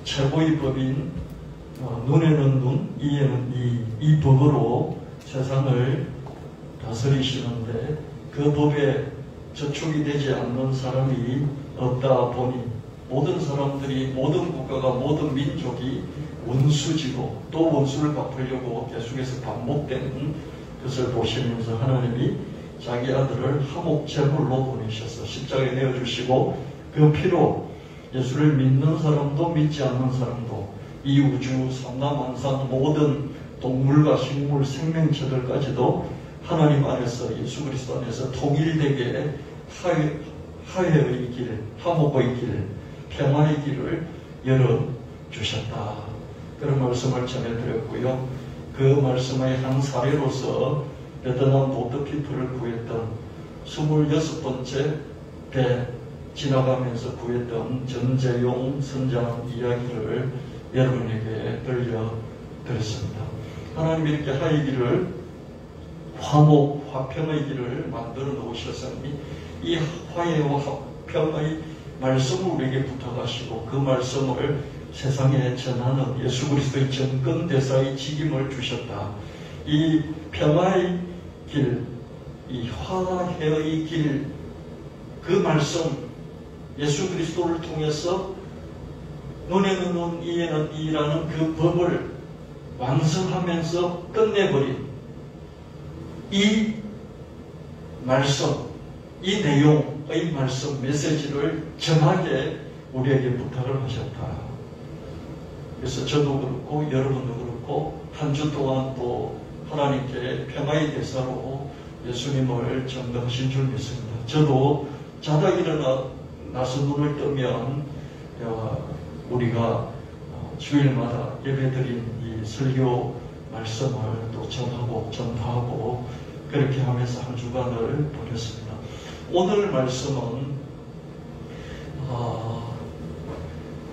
최고의 법인 눈에는 눈, 이에는 이 법으로 세상을 다스리시는데 그 법에 저촉이 되지 않는 사람이 없다 보니 모든 사람들이, 모든 국가가, 모든 민족이 원수지고 또 원수를 갚으려고 계속해서 반복되는 것을 보시면서 하나님이 자기 아들을 화목제물로 보내셔서 십자가에 내어주시고 그 피로 예수를 믿는 사람도 믿지 않는 사람도 이 우주 삼라만상 모든 동물과 식물, 생명체들까지도 하나님 안에서, 예수 그리스도 안에서 통일되게 화해의 길, 화목의 길, 평화의 길을 열어주셨다. 그런 말씀을 전해드렸고요. 그 말씀의 한 사례로서 베트남 보트피플을 구했던 26번째 배 지나가면서 구했던 전재용 선장 이야기를 여러분에게 들려드렸습니다. 하나님이 이렇게 화해의 길을, 화목, 화평의 길을 만들어 놓으셨으니 이 화해와 화평의 말씀을 우리에게 부탁하시고 그 말씀을 세상에 전하는 예수 그리스도의 정권대사의 직임을 주셨다. 이 평화의 길, 이 화해의 길, 그 말씀, 예수 그리스도를 통해서 눈에는 눈, 이에는 이라는 그 법을 완성하면서 끝내버린 이 말씀, 이 내용의 말씀, 메시지를 정하게 우리에게 부탁을 하셨다. 그래서 저도 그렇고 여러분도 그렇고 한 주 동안 또 하나님께 평화의 대사로 예수님을 전도하신 줄 믿습니다. 저도 자다 일어나서 눈을 뜨면 우리가 주일마다 예배드린 이 설교 말씀을 또 전하고 전파하고 그렇게 하면서 한 주간을 보냈습니다. 오늘 말씀은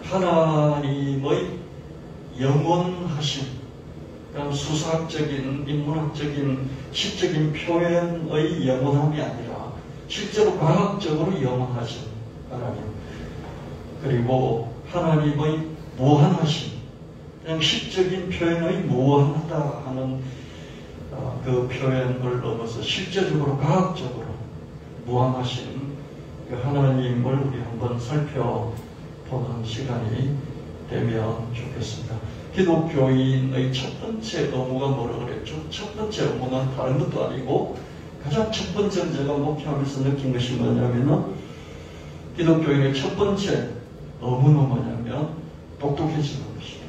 하나님의 영원하심, 그럼 수사학적인, 인문학적인, 시적인 표현의 영원함이 아니라 실제로 과학적으로 영원하신 하나님, 그리고 하나님의 무한하심, 그냥 시적인 표현의 무한하다 하는 그 표현을 넘어서 실제적으로 과학적으로 무한하신 그 하나님을 우리 한번 살펴보는 시간이 되면 좋겠습니다. 기독교인의 첫 번째 의무가 뭐라고 그랬죠? 첫 번째 의무는 다른 것도 아니고 가장 첫 번째 제가 목회하면서 느낀 것이 뭐냐면은 기독교인의 첫 번째 의무는 뭐냐면 똑똑해지는 것이에요.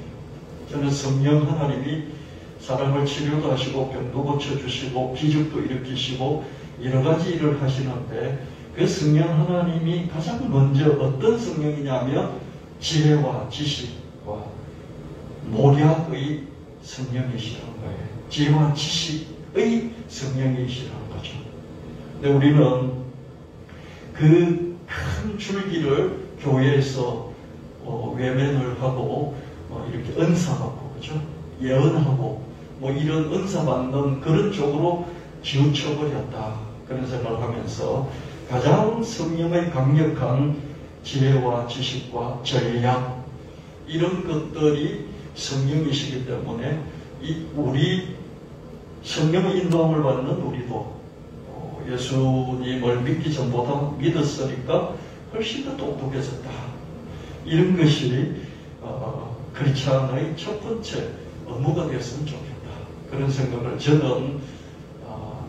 저는 성령 하나님이 사람을 치료도 하시고 병도 고쳐주시고 기적도 일으키시고 여러 가지 일을 하시는데 그 성령 하나님이 가장 먼저 어떤 성령이냐면 지혜와 지식과 모략의 성령이시라는 거예요. 지혜와 지식의 성령이시라는 거죠. 근데 우리는 그 큰 줄기를 교회에서 외면을 하고 이렇게 은사받고 그죠? 예언하고 이런 은사 받는 그런 쪽으로 치우쳐버렸다. 그런 생각을 하면서 가장 성령의 강력한 지혜와 지식과 전략 이런 것들이 성령이시기 때문에 우리 성령의 인도함을 받는 우리도 예수님을 믿기 전보다 믿었으니까 훨씬 더 똑똑해졌다. 이런 것이 크리스찬의 첫 번째 의무가 되었으면 좋겠다. 그런 생각을 저는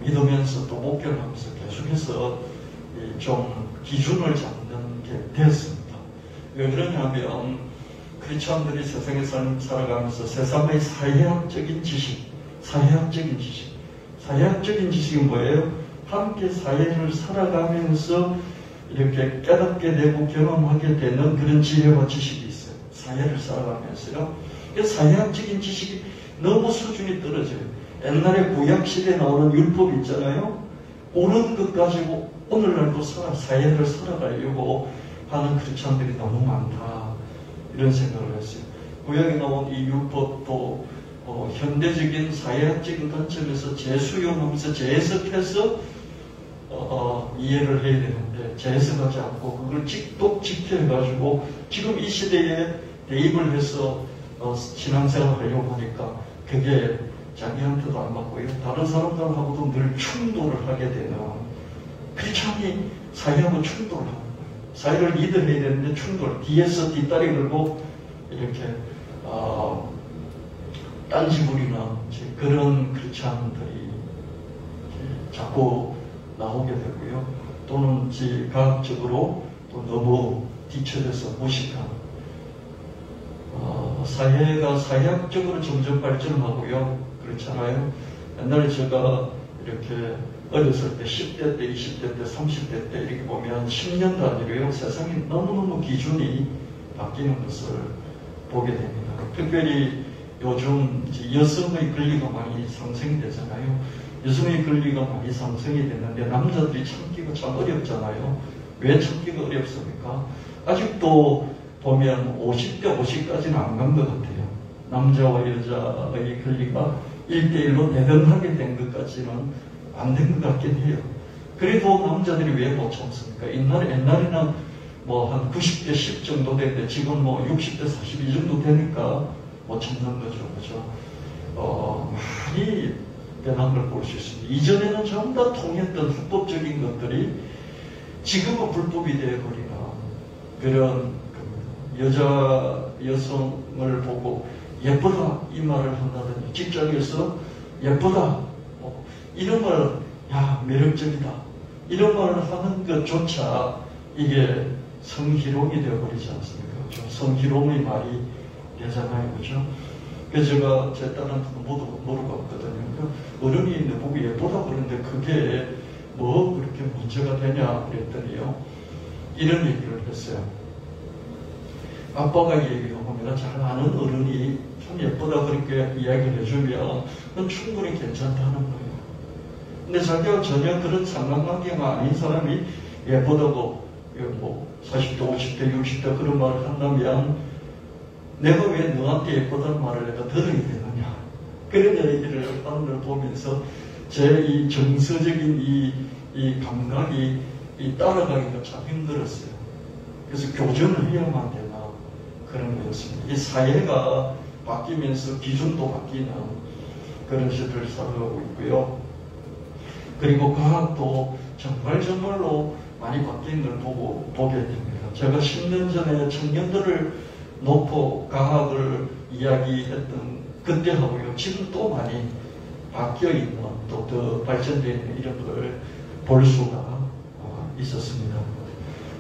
믿으면서 또 목회를 하면서 계속해서 좀 기준을 잡는 게 되었습니다. 왜 그러냐면 크리스찬들이 세상에 살아가면서 세상의 사회학적인 지식이 뭐예요? 함께 사회를 살아가면서 이렇게 깨닫게 되고 경험하게 되는 그런 지혜와 지식이 있어요. 사회를 살아가면서요. 사회학적인 지식이 너무 수준이 떨어져요. 옛날에 구약시대에 나오는 율법 있잖아요. 옳은 것 가지고 오늘날도 사회를 살아가려고 하는 크리스찬들이 너무 많다. 이런 생각을 했어요. 구약에 나온 이 율법도 현대적인 사회학적인 관점에서 재수용하면서 재해석해서 이해를 해야 되는데 재해석하지 않고 그걸 똑 지켜가지고 지금 이 시대에 대입을 해서 신앙생활을 하려고 하니까 그게 자기한테도 안 맞고요. 다른 사람들하고도 늘 충돌을 하게 되는 크리스찬이 사회하고 충돌을 하는 거예요. 사회를 리드해야 되는데 충돌, 뒤에서 뒷다리 걸고 이렇게 딴지 부리는 그런 크리스찬들이 자꾸 나오게 되고요. 또는 과학적으로 또 너무 뒤처져서 무식한 사회가 사회학적으로 점점 발전하고요. 그렇잖아요. 옛날에 제가 이렇게 어렸을 때 10대 때, 20대 때, 30대 때 이렇게 보면 10년 단위로요. 세상이 너무너무 기준이 바뀌는 것을 보게 됩니다. 특별히 요즘 여성의 권리가 많이 상승이 되잖아요. 여성의 권리가 많이 상승이 됐는데 남자들이 참기가 참 어렵잖아요. 왜 참기가 어렵습니까? 아직도 보면 50대 50까지는 안 간 것 같아요. 남자와 여자의 권리가 1대1로 대등하게 된 것까지는 안 된 것 같긴 해요. 그래도 남자들이 왜 못 참습니까? 옛날에는 뭐 한 90대 10 정도 되는데 지금 뭐 60대 40 이 정도 되니까 못 참는 거죠. 그죠? 많이 변한 걸 볼 수 있습니다. 이전에는 전부 다 통했던 합법적인 것들이 지금은 불법이 되어버리는 그런 여성을 보고 예쁘다 이 말을 한다든지 직장에서 예쁘다 이런 말, 야 매력적이다 이런 말을 하는 것조차 이게 성희롱이 되어버리지 않습니까? 성희롱의 말이 되잖아요. 그죠? 그래서 제가 제 딸한테도 물어봤거든요. 어른이 보고 예쁘다 그러는데 그게 뭐 그렇게 문제가 되냐 그랬더니요. 이런 얘기를 했어요. 아빠가 얘기하고 내가 잘 아는 어른이 참 예쁘다 그렇게 이야기를 해주면 그건 충분히 괜찮다는 거예요. 근데 자기가 전혀 그런 상관관계가 아닌 사람이 예쁘다고 뭐 40대, 50대, 60대 그런 말을 한다면 내가 왜 너한테 예쁘다는 말을 내가 들어야 되느냐. 그런 얘기를 하는 걸 보면서 제 이 정서적인 이 감각이 따라가기가 참 힘들었어요. 그래서 교정을 해야만 되나 그런 거였습니다. 이 사회가 바뀌면서 기준도 바뀌는 그런 시대를 살아가고 있고요. 그리고 과학도 정말로 많이 바뀐 걸 보게 됩니다. 제가 10년 전에 청년들을 놓고 과학을 이야기했던 그때하고요. 지금 또 많이 바뀌어 있는 또 더 발전되어 있는 이런 걸 볼 수가 있었습니다.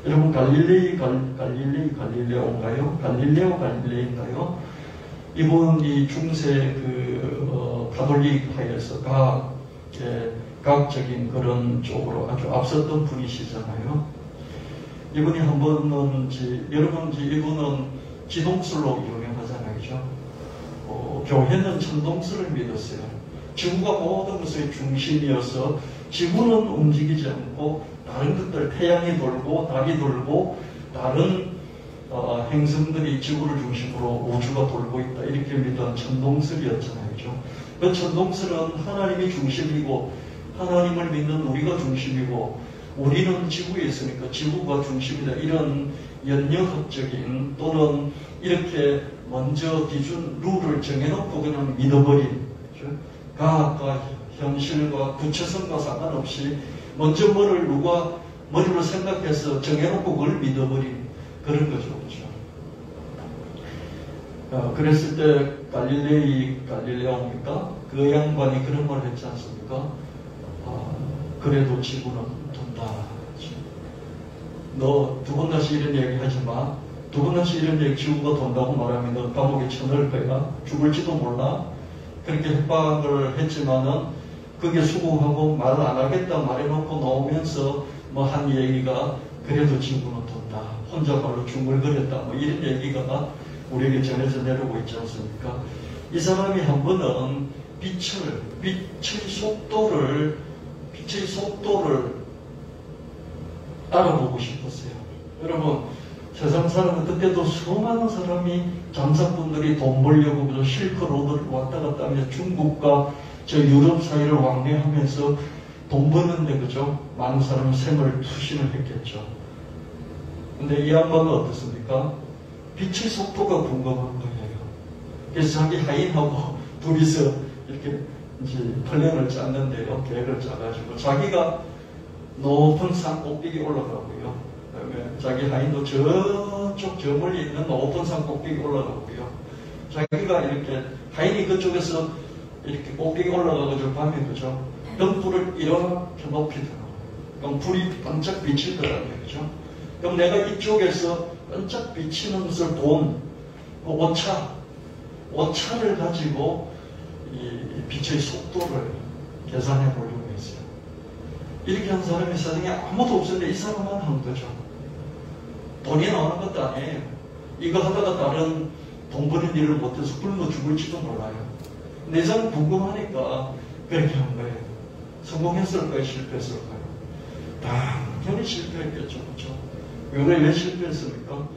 여러분 갈릴레오인가요? 이분이 중세 가톨릭파에서 과학적인 그런 쪽으로 아주 앞섰던 분이시잖아요. 이분이 한 번은 이분은 지동설로 유명하잖아요. 그죠? 교회는 천동설을 믿었어요. 지구가 모든 것의 중심이어서 지구는 움직이지 않고 다른 것들, 태양이 돌고 달이 돌고 다른 행성들이 지구를 중심으로 우주가 돌고 있다 이렇게 믿던 천동설이었잖아요. 그죠? 그 천동설은 하나님이 중심이고 하나님을 믿는 우리가 중심이고 우리는 지구에 있으니까 지구가 중심이다 이런 연역학적인 또는 이렇게 먼저 기준 룰을 정해놓고 그냥 믿어버린 그죠? 과학과 현실과 구체성과 상관없이 먼저 뭐를 누가 머리로 생각해서 정해놓고 그걸 믿어버린 그런 거죠. 그렇죠? 그랬을 때 갈릴레오입니까? 그 양반이 그런 말 했지 않습니까? 그래도 지구는 돈다. 너 두 번 다시 이런 얘기 하지 마. 두 번 다시 이런 얘기 지구가 돈다고 말하면 너 감옥에 쳐넣을 거야. 죽을지도 몰라. 그렇게 협박을 했지만은 그게 수긍하고 말을 안 하겠다 말해놓고 나오면서 뭐 한 얘기가 그래도 지구는 돈다. 혼자 발로 중얼거렸다. 뭐 이런 얘기가 우리에게 전해져 내려오고 있지 않습니까? 이 사람이 한 번은 빛의 속도를 알아보고 싶었어요. 여러분, 세상 사람은 그때도 수많은 사람이 장사꾼들이 돈 벌려고 실크로드를 왔다 갔다 하면서 중국과 저 유럽 사이를 왕래하면서 돈 버는데 그죠? 많은 사람이 생을 투신을 했겠죠. 근데 이 양반은 어떻습니까? 빛의 속도가 궁금한 거예요. 그래서 자기 하인하고 둘이서 이렇게 이제 플랜을 짰는데요. 계획을 짜가지고 자기가 높은 산 꼭대기 올라가고요. 그다음에 자기 하인도 저쪽 저 멀리 있는 높은 산 꼭대기 올라가고요. 자기가 이렇게 하인이 그쪽에서 이렇게 꼭대기 올라가가지고 밤에 그죠? 등불을 이렇게 높이더라고요. 그럼 불이 반짝 비치더라고요. 그죠? 그럼 내가 이쪽에서 반짝 비치는 것을 본 오차를 가지고 이 빛의 속도를 계산해 보려고 했어요. 이렇게 한 사람이 세상에 아무도 없었는데 이 사람만 한 거죠. 돈이 나오는 것도 아니에요. 이거 하다가 다른 돈 버는 일을 못해서 굶어 죽을지도 몰라요. 근데 이 사람 궁금하니까 그렇게 한 거예요. 성공했을까요? 실패했을까요? 당연히 실패했겠죠. 그렇죠? 왜 실패했습니까?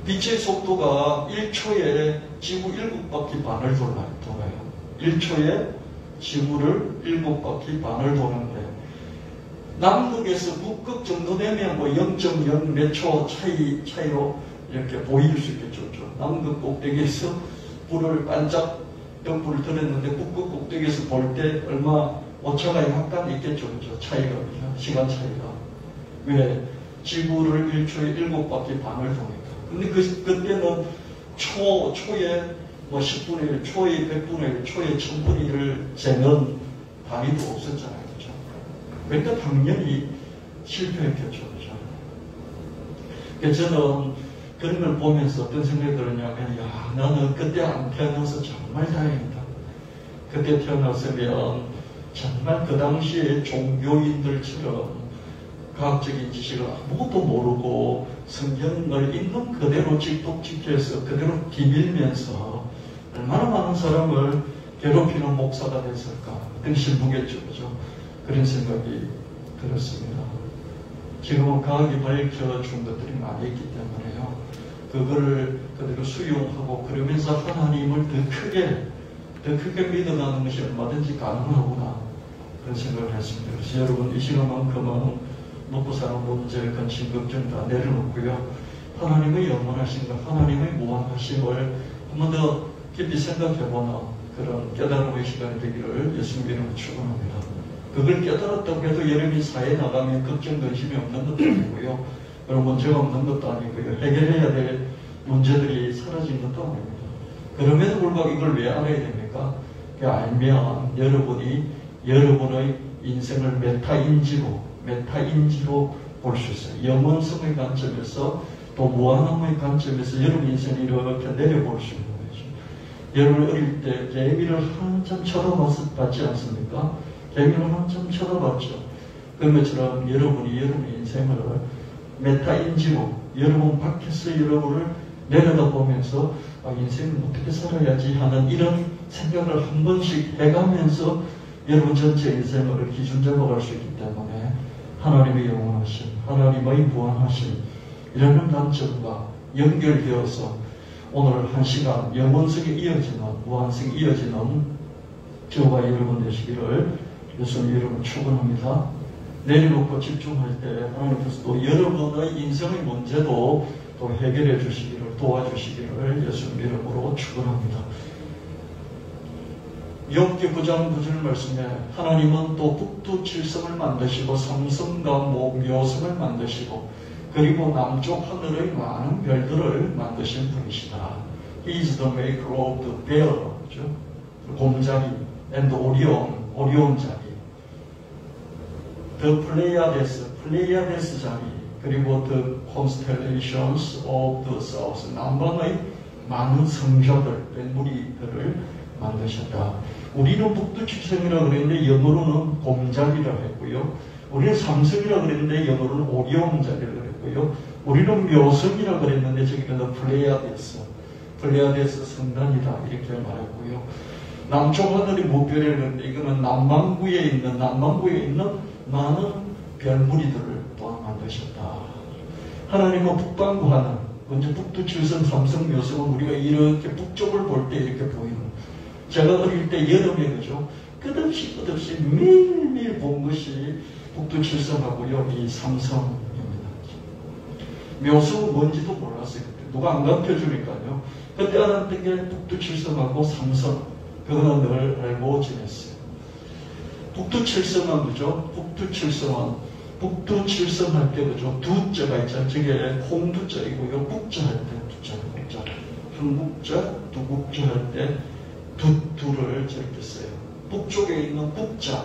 빛의 속도가 1초에 지구 7바퀴 반을 돌아요. 1초에 지구를 7바퀴 반을 도는데 남극에서 북극 정도 되면 뭐 0.0 몇 초 차이로 이렇게 보일 수 있겠죠. 남극 꼭대기에서 불을 반짝 등불을 들었는데 북극 꼭대기에서 볼 때 얼마 오차가 약간 있겠죠. 그렇죠? 차이가, 시간 차이가. 왜? 지구를 1초에 7바퀴 반을 도니까. 근데 그때는 초에 뭐 10분의 1, 초에 100분의 1, 초에 1000분의 1을 재는 단위도 없었잖아요. 그죠? 그러니까 당연히 실패했겠죠. 그죠? 그래서 저는 그런 걸 보면서 어떤 생각이 들었냐면, 야, 나는 그때 안 태어나서 정말 다행이다. 그때 태어났으면 정말 그 당시에 종교인들처럼 과학적인 지식을 아무것도 모르고 성경을 있는 그대로 직독직해서 그대로 비밀면서 얼마나 많은 사람을 괴롭히는 목사가 됐을까. 그땐 신부겠죠. 그죠? 그런 생각이 들었습니다. 지금은 과학이 밝혀준 것들이 많이 있기 때문에요. 그거를 그대로 수용하고 그러면서 하나님을 더 크게 믿어가는 것이 얼마든지 가능하구나. 그런 생각을 했습니다. 그래서 여러분 이 시간만큼은 먹고 사는 문제, 근심, 걱정 다 내려놓고요. 하나님의 영원하신 것, 하나님의 무한하심을 한 번 더 깊이 생각해보는 그런 깨달음의 시간이 되기를 예수님 이름으로 축원합니다. 그걸 깨달았다고 해도 여러분이 사회에 나가면 걱정, 근심이 없는 것도 아니고요. 그런 문제가 없는 것도 아니고요. 해결해야 될 문제들이 사라진 것도 아닙니다. 그럼에도 불구하고 이걸 왜 알아야 됩니까? 알면 여러분의 인생을 메타인지로 볼 수 있어요. 영원성의 관점에서 또 무한함의 관점에서 여러분 인생을 이렇게 내려볼 수 있는 거죠. 여러분 어릴 때 개미를 한참 쳐다봤지 않습니까? 개미를 한참 쳐다봤죠. 그런 것처럼 여러분이 여러분의 인생을 메타인지로 여러분 밖에서 여러분을 내려다보면서 인생을 어떻게 살아야지 하는 이런 생각을 한 번씩 해가면서 여러분 전체 인생을 기준 잡아갈 수 있기 때문에 하나님의 영원하심, 하나님의 무한하심 이라는 관점과 연결되어서 오늘 한 시간 영원성이 이어지는, 무한성이 이어지는 저와 여러분 되시기를 예수님 이름으로 축원합니다. 내려놓고 집중할 때 하나님께서 또 여러분의 인생의 문제도 또 해결해 주시기를, 도와주시기를 예수님 이름으로 축원합니다. 욥기 9장 9절 말씀에 하나님은 또 북두칠성을 만드시고 삼성과 묘성을 만드시고 그리고 남쪽 하늘의 많은 별들을 만드신 분이시다. He is the maker of the bear, 곰자리, and 오리온 자리, the Pleiades 자리, 그리고 the constellations of the south, 남방의 많은 성자들, 무리들을 만드셨다. 우리는 북두칠성이라고 그랬는데 영어로는 곰자리라고 했고요. 우리는 삼성이라고 그랬는데 영어로는 오리온 자리라고 그랬고요. 우리는 묘성이라고 그랬는데 저기는 플레이아데스 성단이다 이렇게 말했고요. 남쪽 하늘이 무별이라고 그랬는데 이거는 남반구에 있는 많은 별무리들을 또한 만드셨다. 하나님은 북반구 하늘, 먼저 북두칠성, 삼성, 묘성은 우리가 이렇게 북쪽을 볼 때 이렇게 보이는. 제가 어릴 때 여름에 그죠? 끝없이 매일매일 본 것이 북두칠성하고요, 이 삼성입니다. 묘성은 뭔지도 몰랐어요. 그때 누가 안 가르쳐주니까요. 그때 알았던 게 북두칠성하고 삼성, 그거는 늘 알고 지냈어요. 북두칠성은 그죠? 북두칠성은 북두칠성 할 때 그죠? 두자가 있잖아요. 저게 홍두자이고요. 북자 할 때 두자, 북자. 한국자, 두국자 할 때 두를 저렇게 써요. 북쪽에 있는 북자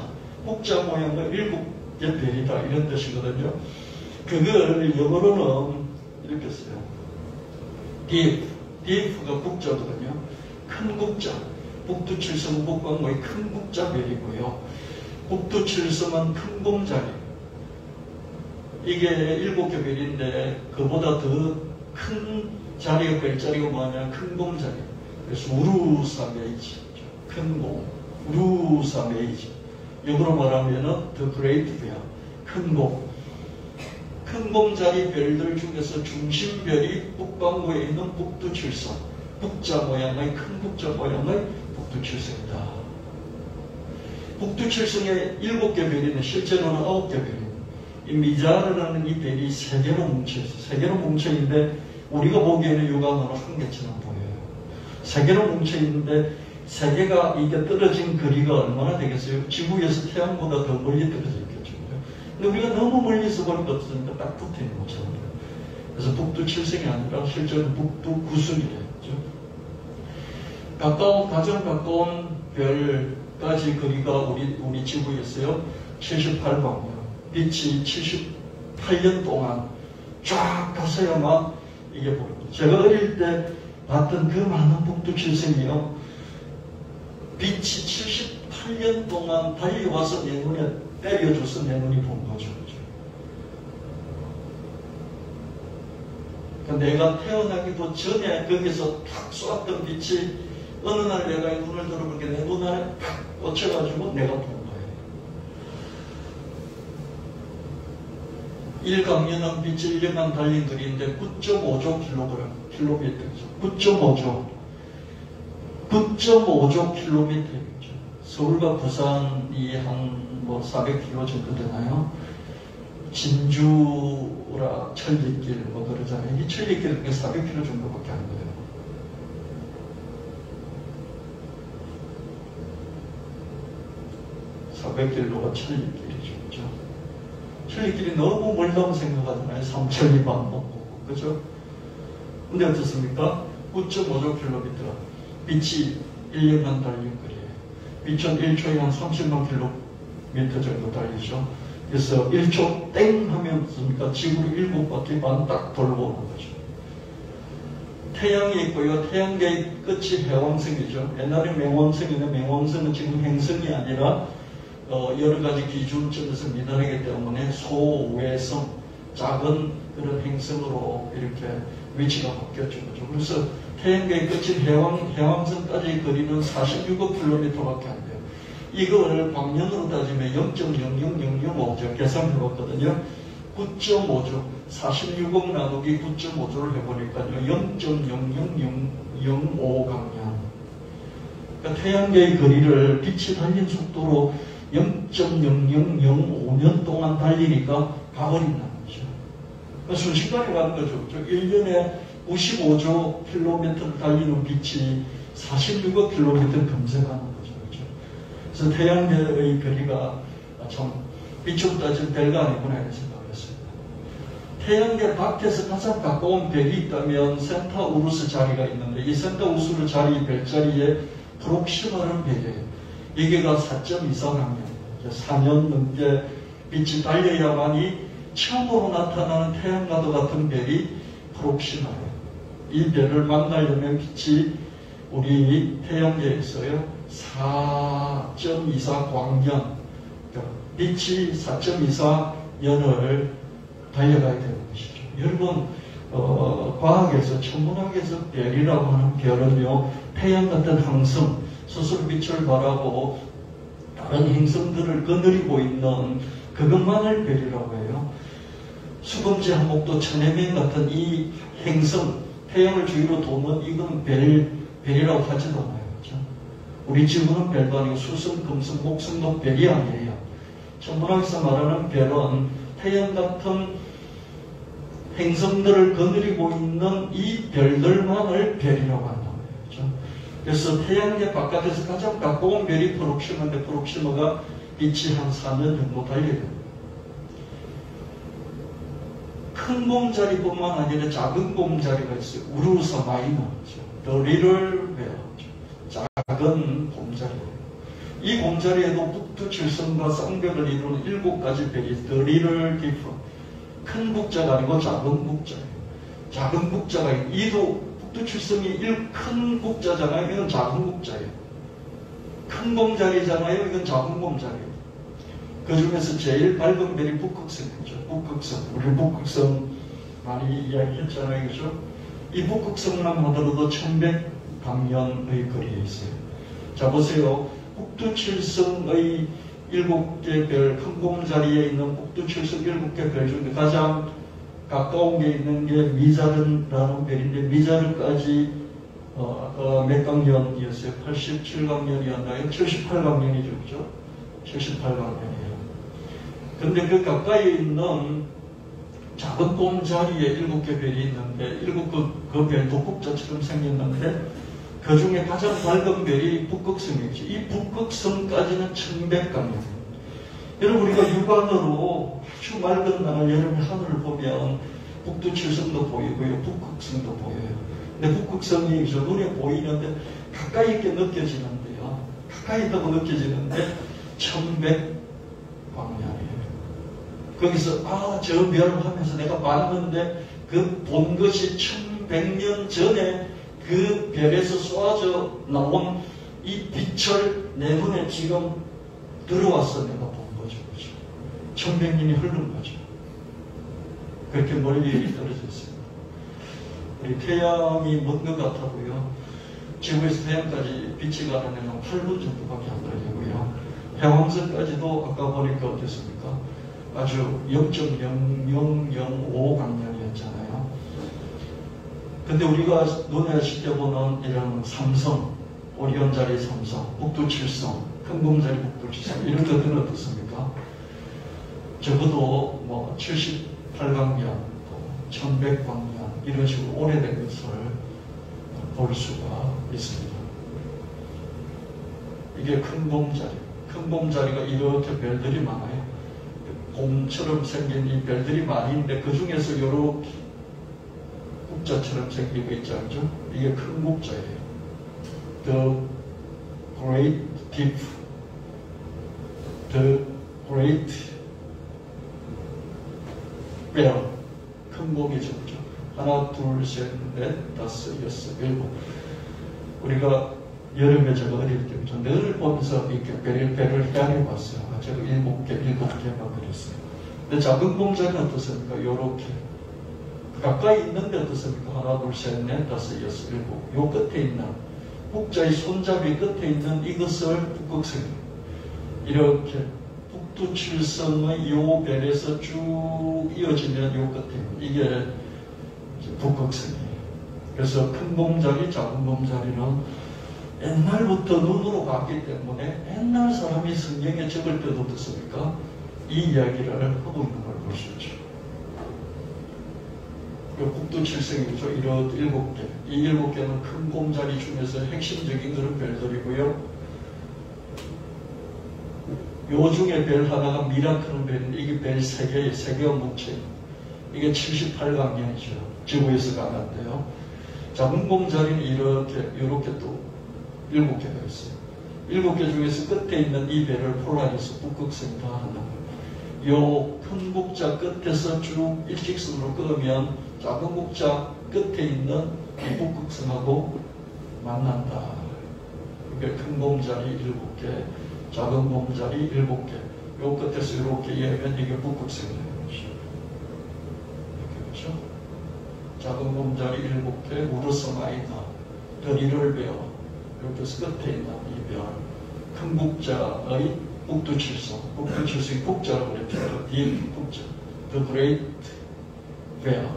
모양의 7개 별이다 이런 뜻이거든요. 그걸 영어로는 이렇게 써요. deep가 북자거든요. 큰 국자. 북두칠성 북광모의 큰 국자 별이고요. 북두칠성은 큰 공자리. 이게 7개 별인데 그보다 더 큰 자리가 별자리가 뭐냐? 큰 공자리. 그래서 우루사 메이지. 큰 공. 우루사 메이지. 영어로 말하면은 the great bear. 큰 공. 큰 공자리 별들 중에서 중심별이 북방구에 있는 북두칠성. 북자 모양의 큰 북자 모양의 북두칠성이다. 북두칠성에 7개 별이네. 실제로는 9개 별이네. 이 미자르라는 이 별이 3개로 뭉쳐있어. 3개로 뭉쳐있는데 우리가 보기에는 유광으로 한 개처럼 보여요. 3개로 뭉쳐있는데 3개가 이게 떨어진 거리가 얼마나 되겠어요? 지구에서 태양보다 더 멀리 떨어져 있겠죠. 근데 우리가 너무 멀리서 보니까 어떻습니까? 딱 붙어 있는 것처럼. 그래서 북두칠성이 아니라 실제로 북두구순이래요. 가장 가까운 별까지 거리가 우리 지구에서요. 78광년. 빛이 78년 동안 쫙 가서야만 이게 보입니다. 제가 어릴 때 봤던 그 많은 북두칠성이요. 빛이 78년 동안 달려와서 내 눈에 때려줘서 내 눈이 본 거죠. 그러니까 내가 태어나기도 전에 거기서 탁 쏘았던 빛이 어느 날 내가 눈을 들어보게 내 눈 안에 탁 꽂혀가지고 내가 본 거예요. 일광년은 빛이 1년간 달린 거리인데 9.5조 킬로미터죠. 9.5조 킬로미터이죠. 서울과 부산이 한 400km 정도 되나요? 진주라 천리길 그러잖아요. 이 천리길은 400km 정도밖에 안 돼요. (400km가) 천리길이죠. 그죠? 천리길이 너무 멀다고 생각하잖아요. 삼천리 반 먹고. 그죠? 근데 어떻습니까? 9.5조 킬로미터. 빛이 1년간 달린 거리에요. 빛은 1초에 한 30만 킬로미터 정도 달리죠. 그래서 1초 땡 하면 어떻습니까? 지구를 7바퀴 반 딱 돌고 오는 거죠. 태양이 있고요. 태양계의 끝이 해왕성이죠. 옛날에 맹왕성인데 맹왕성은 지금 행성이 아니라 여러 가지 기준점에서 미달하기 때문에 소외성, 작은 그런 행성으로 이렇게 위치가 바뀌었죠. 그래서 태양계의 끝인 해왕성까지 거리는 46억 킬로미터밖에 안 돼요. 이걸 광년으로 따지면 0.00005죠. 계산해봤거든요. 9.5조, 46억 나누기 9.5조를 해보니까요. 0.00005광년. 그러니까 태양계의 거리를 빛이 달린 속도로 0.0005년 동안 달리니까 가버린다는 거죠. 그러니까 순식간에 가는 거죠. 1년에 95조 킬로미터를 달리는 빛이 46억 킬로미터 금세 가는 거죠. 그렇죠? 그래서 태양계의 거리가 참 빛으로 따지면 별거 아니구나 이런 생각을 했습니다. 태양계 밖에서 가장 가까운 별이 있다면 센타우루스 자리가 있는데 이 센타우루스 자리 별자리에 프록시마라는 별이에요. 여기가 4.24광년, 4년 넘게 빛이 달려야만이 처음으로 나타나는 태양과도 같은 별이 프록시마예요. 이 별을 만나려면 빛이 우리 태양계에서요 4.24광년, 빛이 4.24년을 달려가야 되는 것이죠. 여러분, 과학에서, 천문학에서 별이라고 하는 별은요, 태양 같은 항성, 스스로 빛을 발하고 다른 행성들을 거느리고 있는 그것만을 별이라고 해요. 수금지 한목도 천해명 같은 이 행성, 태양을 주위로 도는 이건 별이라고 하지도 않아요. 그렇죠? 우리 지구는 별도 아니고 수성, 금성, 목성도 별이 아니에요. 천문학에서 말하는 별은 태양 같은 행성들을 거느리고 있는 이 별들만을 별이라고 한다는 거죠. 그래서 태양계 바깥에서 가장 가까운 별이 프록시마인데 프록시마가 빛이 한 4년 정도 달려야 됩니다. 큰 곰자리뿐만 아니라 작은 곰자리가 있어요. 우르사 마이너죠. The Little Bear. 작은 곰자리. 이 곰자리에도 북두칠성과 쌍벽을 이루는 7가지 별이 The Little Dipper. 큰 북자가 아니고 작은 북자예요. 작은 북자가 이도 북두칠성이 큰 북자잖아요. 이건 작은 북자예요. 큰 곰자리잖아요. 이건 작은 곰자리예요. 그 중에서 제일 밝은 별이 북극성이죠. 북극성. 우리 북극성 많이 이야기했잖아요. 그죠? 이 북극성만 하더라도 1100광년의 거리에 있어요. 자, 보세요. 북두칠성의 7개 별, 큰 곰자리에 있는 북두칠성 7개 별 중에 가장 가까운 게 있는 게 미자른라는 별인데, 미자른까지 아까 몇 광년이었어요? 87광년이었나요? 78광년이죠. 그죠? 78광년이에요. 근데 그 가까이 있는 작은 곰자리에 7개 별이 있는데, 그 별도 국자처럼 생겼는데, 그 중에 가장 밝은 별이 북극성이죠. 이 북극성까지는 1100광년. 여러분, 우리가 육안으로 아주 맑은 날 여름에 하늘을 보면 북두칠성도 보이고요, 북극성도 보여요. 근데 북극성이 저 눈에 보이는데 가까이 있게 느껴지는데요. 가까이 있다고 느껴지는데 1100광년이에요. 거기서 저 별을 하면서 내가 봤는데 그 본 것이 1100년 전에 그 별에서 쏘아져 나온 이 빛을 내 눈에 지금 들어와서 내가 본 거죠. 그렇죠? 1100년이 흐른 거죠. 그렇게 멀리 떨어져 있습니다. 우리 태양이 먼 것 같아도요, 지구에서 태양까지 빛이 가는 데는 8분 정도밖에 안 걸리고요. 해왕성까지도 아까 보니까 어땠습니까? 아주 0.0005 광년이었잖아요. 근데 우리가 눈에 쉽게 보는 이런 삼성, 오리온자리 삼성, 북두칠성, 큰 곰자리 북두칠성, 이런 것들은 어떻습니까? 적어도 78광년, 1100광년, 이런 식으로 오래된 것을 볼 수가 있습니다. 이게 큰 곰자리. 큰 곰자리가 이렇게 별들이 많아요. 곰처럼 생긴 이 별들이 많이 있는데, 그 중에서 이렇게 국자처럼 생기고 있지 않죠? 이게 큰 국자예요. The Great Deep, The Great Bear. 큰 곰이죠. 하나, 둘, 셋, 넷, 다섯, 여섯, 일곱. 우리가 여름에 제가 어릴 때부터 늘 보면서 이렇게 배를 향해 봤어요. 제가 7개만 그렸어요. 근데 작은 곰자리는 어떻습니까? 요렇게. 가까이 있는데 어떻습니까? 하나, 둘, 셋, 넷, 다섯, 여섯, 일곱. 요 끝에 있는, 북자의 손잡이 끝에 있는 이것을 북극성이에요. 이렇게 북두칠성의 요 별에서 쭉 이어지면 요 끝에 있는, 이게 북극성이에요. 그래서 큰 곰자리, 작은 곰자리는 옛날부터 눈으로 봤기 때문에 옛날 사람이 성경에 적을 때도 어떻습니까? 이 이야기를 하고 있는 걸 볼 수 있죠. 북두칠성이죠. 이런 7개. 이 7개는 큰 곰자리 중에서 핵심적인 그런 별들이고요. 요 중에 별 하나가 미라크는 별인데, 이게 별 3개의 3개의 뭉쳐. 이게 78광년이죠. 지구에서 가는데요. 작은 곰자리는 이렇게 또 7개가 있어요. 7개 중에서 끝에 있는 이 별을 폴라리스 북극성이다 하는 거예요. 요 큰 국자 끝에서 쭉 일직선으로 끄면 작은 국자 끝에 있는 이 북극성하고 만난다. 그러니까 큰 곰자리 7개, 작은 곰자리 7개. 요 끝에서 이렇게 이어면 이게 북극성이에요. 이렇게 그렇죠? 작은 곰자리 7개, 우르스 마이너, 더 리틀 베어. 이렇게 끝에 있는 이 별. 큰 국자의 북두칠성, 북두칠성이 국자라고 그랬죠. 딥 국자. The Great Bear,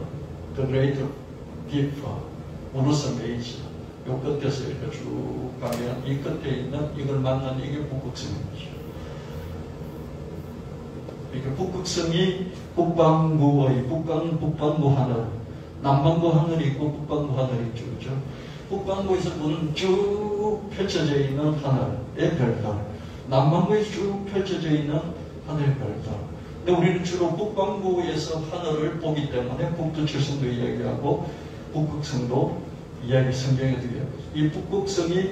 The Great Deep, 우르스 메이지. 요 끝에서 이렇게 쭉 가면 이 끝에 있는 이걸 만나는 이게 북극성인 거죠. 그러니까 북극성이 북반구의 북반구 하늘, 남반구 하늘이 있고 북반구 하늘이 있죠. 그죠? 북반구에서 보는 쭉 펼쳐져 있는 하늘의 별들, 남반구에 쭉 펼쳐져 있는 하늘의 별들. 근데 우리는 주로 북반구에서 하늘을 보기 때문에 북두칠성도 이야기하고 북극성도 성경에도 이야기하고, 이 북극성이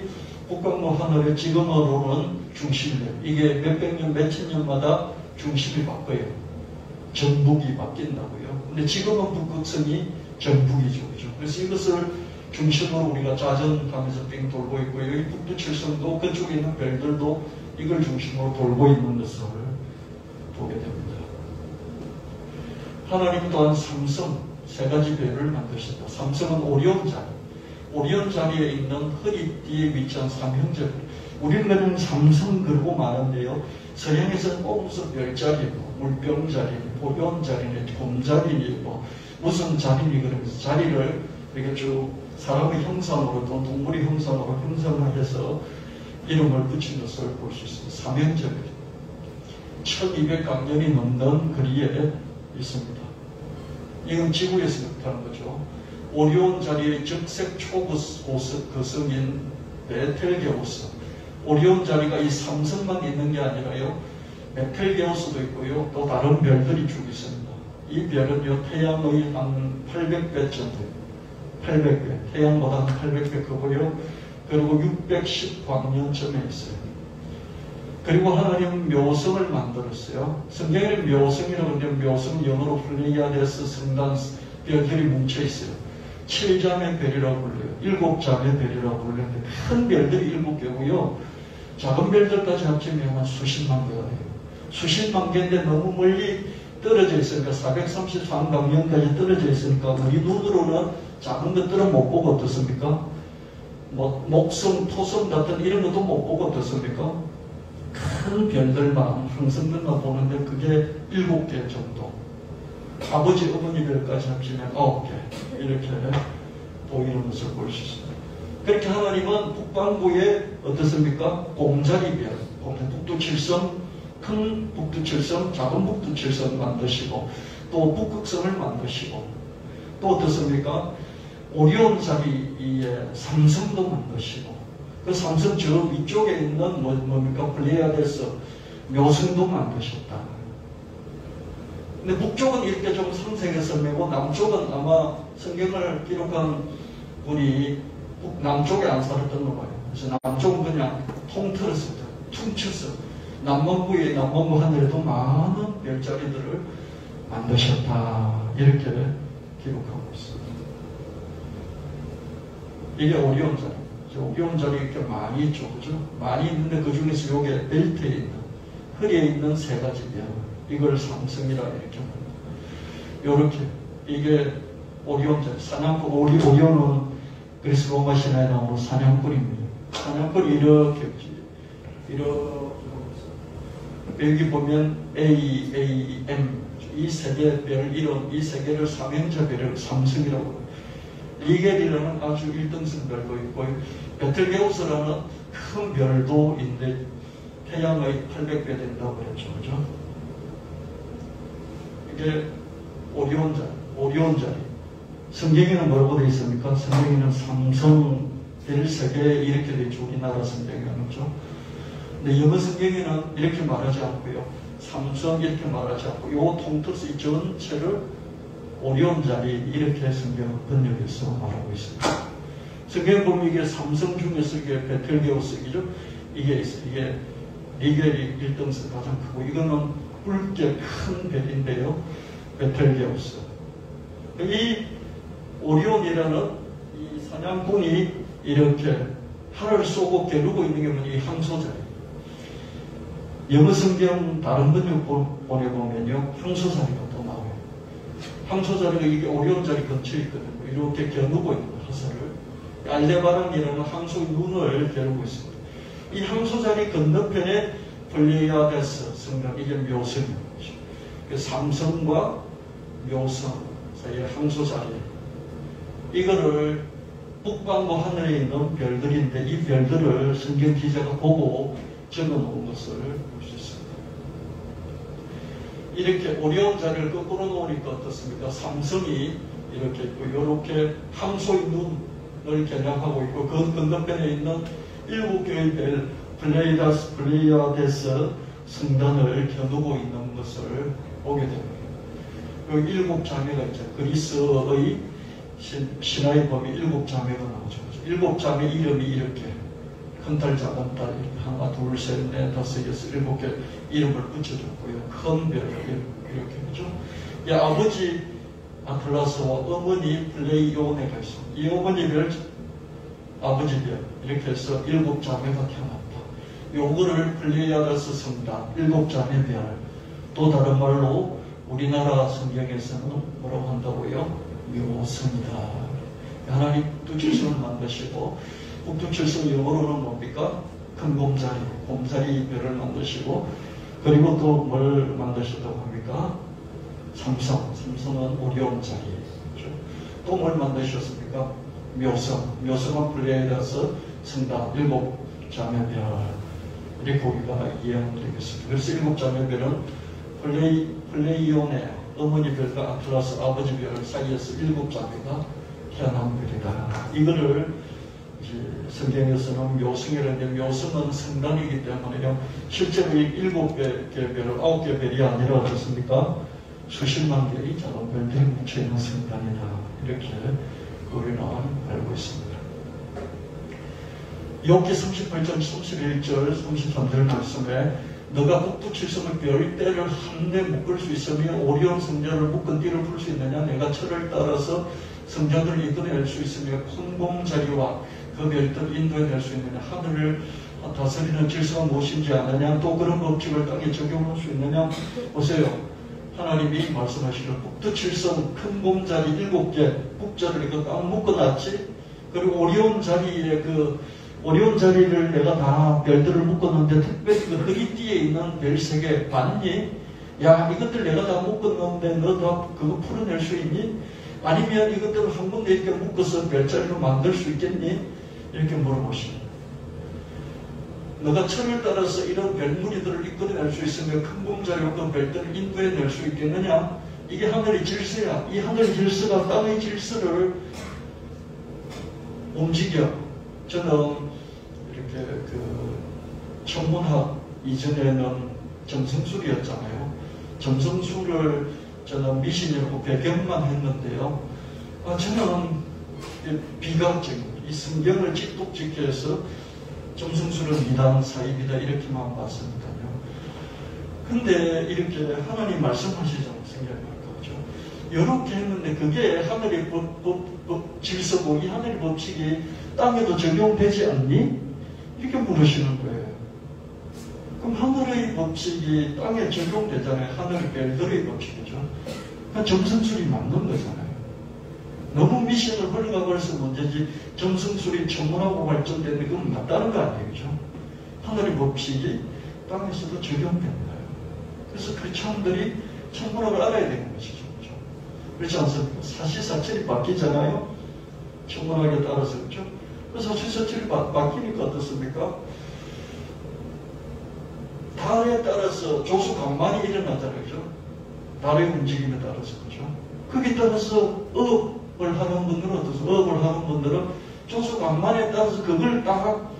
북반구 하늘의 지금으로는 중심이에요. 이게 몇백 년, 몇천 년마다 중심이 바뀌어요. 전북이 바뀐다고요. 근데 지금은 북극성이 전북이죠. 그죠? 그래서 이것을 중심으로 우리가 자전하면서 빙 돌고 있고요. 이 북두칠성도 그쪽에 있는 별들도 이걸 중심으로 돌고 있는 것을 보게 됩니다. 하나님 또한 삼성, 세 가지 별을 만드셨다. 삼성은 오리온 자리. 오리온 자리에 있는 허리띠에 위치한 삼형제. 우리는 그냥 삼성 그러고 많은데요. 서양에서는 무슨 별자리고, 물병자리, 보존자리니, 곰자리니, 무슨 자리니 그러면서 자리를 이렇게 쭉 사람의 형상으로 또 동물의 형상으로 형상을 해서 이름을 붙인 것을 볼 수 있습니다. 삼형제별. 1200강년이 넘는 거리에 있습니다. 이건 지구에서 나타나는 거죠. 오리온 자리의 적색 초고성인 베텔게우스. 오리온 자리가 이 삼성만 있는 게 아니라요, 베텔게우스도 있고요, 또 다른 별들이 쭉 있습니다. 이 별은요, 태양의 한 800배 정도, 800배, 태양보다 한 800배 크고요, 그리고 610광년쯤에 있어요. 그리고 하나님은 묘성을 만들었어요. 성경에 묘성이라고 하는데, 묘성 영어로 플레이아데스 성단 별들이 뭉쳐 있어요. 7자매 별이라고 불러요. 7자매 별이라고 불르는데, 큰 별들이 7개고요. 작은 별들까지 합치면 한 수십만 개가 돼요. 수십만 개인데 너무 멀리 떨어져 있으니까, 433광년까지 떨어져 있으니까, 우리 눈으로는 작은 것들은 못 보고 어떻습니까? 목성, 토성 같은 이런 것도 못 보고 어떻습니까? 큰 별들만, 항성들만 보는데 그게 7개 정도. 아버지, 어머니 별까지 합치면 9개. 이렇게 보이는 것을 볼 수 있습니다. 그렇게 하나님은 북반구에 어떻습니까? 곰자리별, 북두칠성, 큰 북두칠성, 작은 북두칠성 만드시고, 또 북극성을 만드시고, 또 어떻습니까? 오리온 자리에 삼성도 만드시고, 그 삼성 저 위쪽에 있는 뭡니까? 플레이아데스 묘성도 만드셨다. 근데 북쪽은 이렇게 좀 상세하게 설명하고, 남쪽은 아마 성경을 기록한 분이 남쪽에 안 살았던 거 봐요. 그래서 남쪽은 그냥 통틀어서, 퉁쳐서 남반구에, 남반구 하늘에도 많은 별자리들을 만드셨다. 이렇게 기록하고 있습니다. 이게 오리온 자리. 오리온 자리 이렇게 많이 있죠. 그죠? 많이 있는데 그 중에서 요게 벨트에 있는, 허리에 있는 세 가지 별. 이걸 삼성이라 이렇게 합니다. 요렇게. 이게 오리온 자리. 사냥꾼, 오리온은 그리스 로마 신화에 나오는 사냥꾼입니다. 사냥꾼이 이렇게, 여기 보면 A, A, M. 이 세 개 별 이름, 이 세 개를 삼형제 별을 삼성이라고 합니다. 리겔이라는 아주 1등성 별도 있고, 베텔게우스라는 큰 별도 있는데 태양의 800배 된다고 그랬죠. 그죠? 이게 오리온 자리. 성경에는 뭐라고 되어 있습니까? 성경에는 삼성 별 세 개 이렇게 되어 있죠. 우리나라 성경에는. 그죠? 근데 영어 성경에는 이렇게 말하지 않고요. 삼성 이렇게 말하지 않고, 요 통틀어서 이 전체를 오리온 자리 이렇게 성경 번역해서 말하고 있습니다. 성경 보면 이게 삼성 중에서 이게 베텔게우스이죠. 이게 있어요. 이게 리겔이 1등성 가장 크고, 이거는 붉게 큰 별인데요. 베텔게우스. 이 오리온이라는 이 사냥꾼이 이렇게 하늘을 쏘고 겨루고 있는 게 뭐냐, 이 항소자리. 영어 성경 다른 번역 보내보면요, 항소자리가 또 나와요. 항소자리가 이게 오리온 자리 근처에 있거든요. 이렇게 겨누고 있는 거예요, 하늘을. 알데바란이라는 항소의 눈을 겨누고 있습니다. 이 항소자리 건너편에 플레이아데스 성당, 이게 묘성입니다. 삼성과 묘성 사이의 항소자리. 이거를 북반구 하늘에 있는 별들인데, 이 별들을 성경 기자가 보고 적어 놓은 것을 볼 수 있습니다. 이렇게 오리온 자리를 거꾸로 놓으니까 어떻습니까? 삼성이 이렇게 있고, 이렇게 함소의 눈을 겨냥하고 있고, 그 건너편에 있는 7개의 벨, 플레이아데스 성단을 겨누고 있는 것을 보게 됩니다. 그 7자매가 있죠. 그리스의 신화의 범위 7자매가 나오죠. 7자매 이름이 이렇게 큰 딸, 작은 딸, 하나, 둘, 셋, 넷, 다섯, 여섯, 7개 이름을 붙여줬고요. 큰 별을 이렇게 하죠. 이 아버지 아틀라스와 어머니 플레이오네가 있습니다. 이 어머니 별, 아버지 별, 이렇게 해서 7자매가 태어났다. 요거를 플레이아데스 성단, 7자매 별, 또 다른 말로 우리나라 성경에서는 뭐라고 한다고요? 묘성이다. 하나님 북두칠성을 만드시고, 북두칠성 영어로는 뭡니까? 큰 곰자리 별을 만드시고, 그리고 또 뭘 만드셨다고 합니까? 삼성은 오리온 자리. 또 뭘 만드셨습니까? 묘성은 플레이아데스 성단, 7자매별. 이렇게 우리가 이해하겠습니다. 그래서 7자매별은 플레이온의 어머니 별과 아틀라스 아버지 별 사이에서 7자매가 태어난 별이다. 이거를 성경에서는 묘성이라는데, 묘성은 성단이기 때문에 실제로 7개 별, 9개 별이 아니라 어떻습니까? 수십만 개의 작은 별들이 뭉쳐있는 성단이다. 이렇게 우리는 알고 있습니다. 욥기 38장 31절 33절 말씀에 너가 북두칠성의 별대를 한데 묶을 수 있으며 오리온 성전을 묶은 띠를 풀 수 있느냐? 내가 철을 따라서 성전을 이끌어낼 수 있으며 콩곰자리와 그 별들을 인도해낼 수 있느냐? 하늘을 다스리는 질서가 무엇인지 아느냐? 또 그런 법칙을 땅에 적용할 수 있느냐? 보세요. 하나님이 말씀하시는 북두칠성 큰 곰자리 7개 북자를 이거 딱 묶어놨지? 그리고 오리온 자리를 내가 다 별들을 묶었는데 특별히 그 허리띠에 있는 별 3개 봤니? 야, 이것들 내가 다 묶었는데 너 다 그거 풀어낼 수 있니? 아니면 이것들을 한 번에 이렇게 묶어서 별자리로 만들 수 있겠니? 이렇게 물어보십니다. 너가 철을 따라서 이런 별무리들을 이끌어낼 수 있으며 큰 곰자리와 그 별들을 인도해낼 수 있겠느냐? 이게 하늘의 질서야. 이 하늘의 질서가 땅의 질서를 움직여. 저는 이렇게 천문학 이전에는 점성술이었잖아요. 점성술을 저는 미신이라고 배경만 했는데요. 저는 비각적인 이 성경을 직독직해서 점성술은 이단, 사입이다 이렇게만 봤으니까요. 근데 이렇게 하나님 말씀하시잖아요. 성경에. 이렇게 했는데 그게 하늘의 질서고 이 하늘의 법칙이 땅에도 적용되지 않니? 이렇게 물으시는 거예요. 그럼 하늘의 법칙이 땅에 적용되잖아요. 하늘의 별들의 법칙이죠. 그러니까 점성술이 맞는 거잖아요. 너무 미신을 흘러가고 해서 문제지 점성술이 천문하고 발전되는데 그건 맞다는 거 아니에요. 그죠? 하늘의 법칙이 땅에서도 적용된다. 그래서 크리스천들이 천문학을 알아야 되는 것이죠. 그죠? 그렇지 않습니까? 사시사철이 바뀌잖아요. 천문학에 따라서. 그죠? 그래서 사시사철이 바뀌니까 어떻습니까? 달에 따라서 조수 강만이 일어나잖아요. 그죠? 달의 움직임에 따라서. 그죠? 거기에 따라서 업을 하는 분들은 어떠세요? 업을 하는 분들은 조수 강만에 따라서 그걸 딱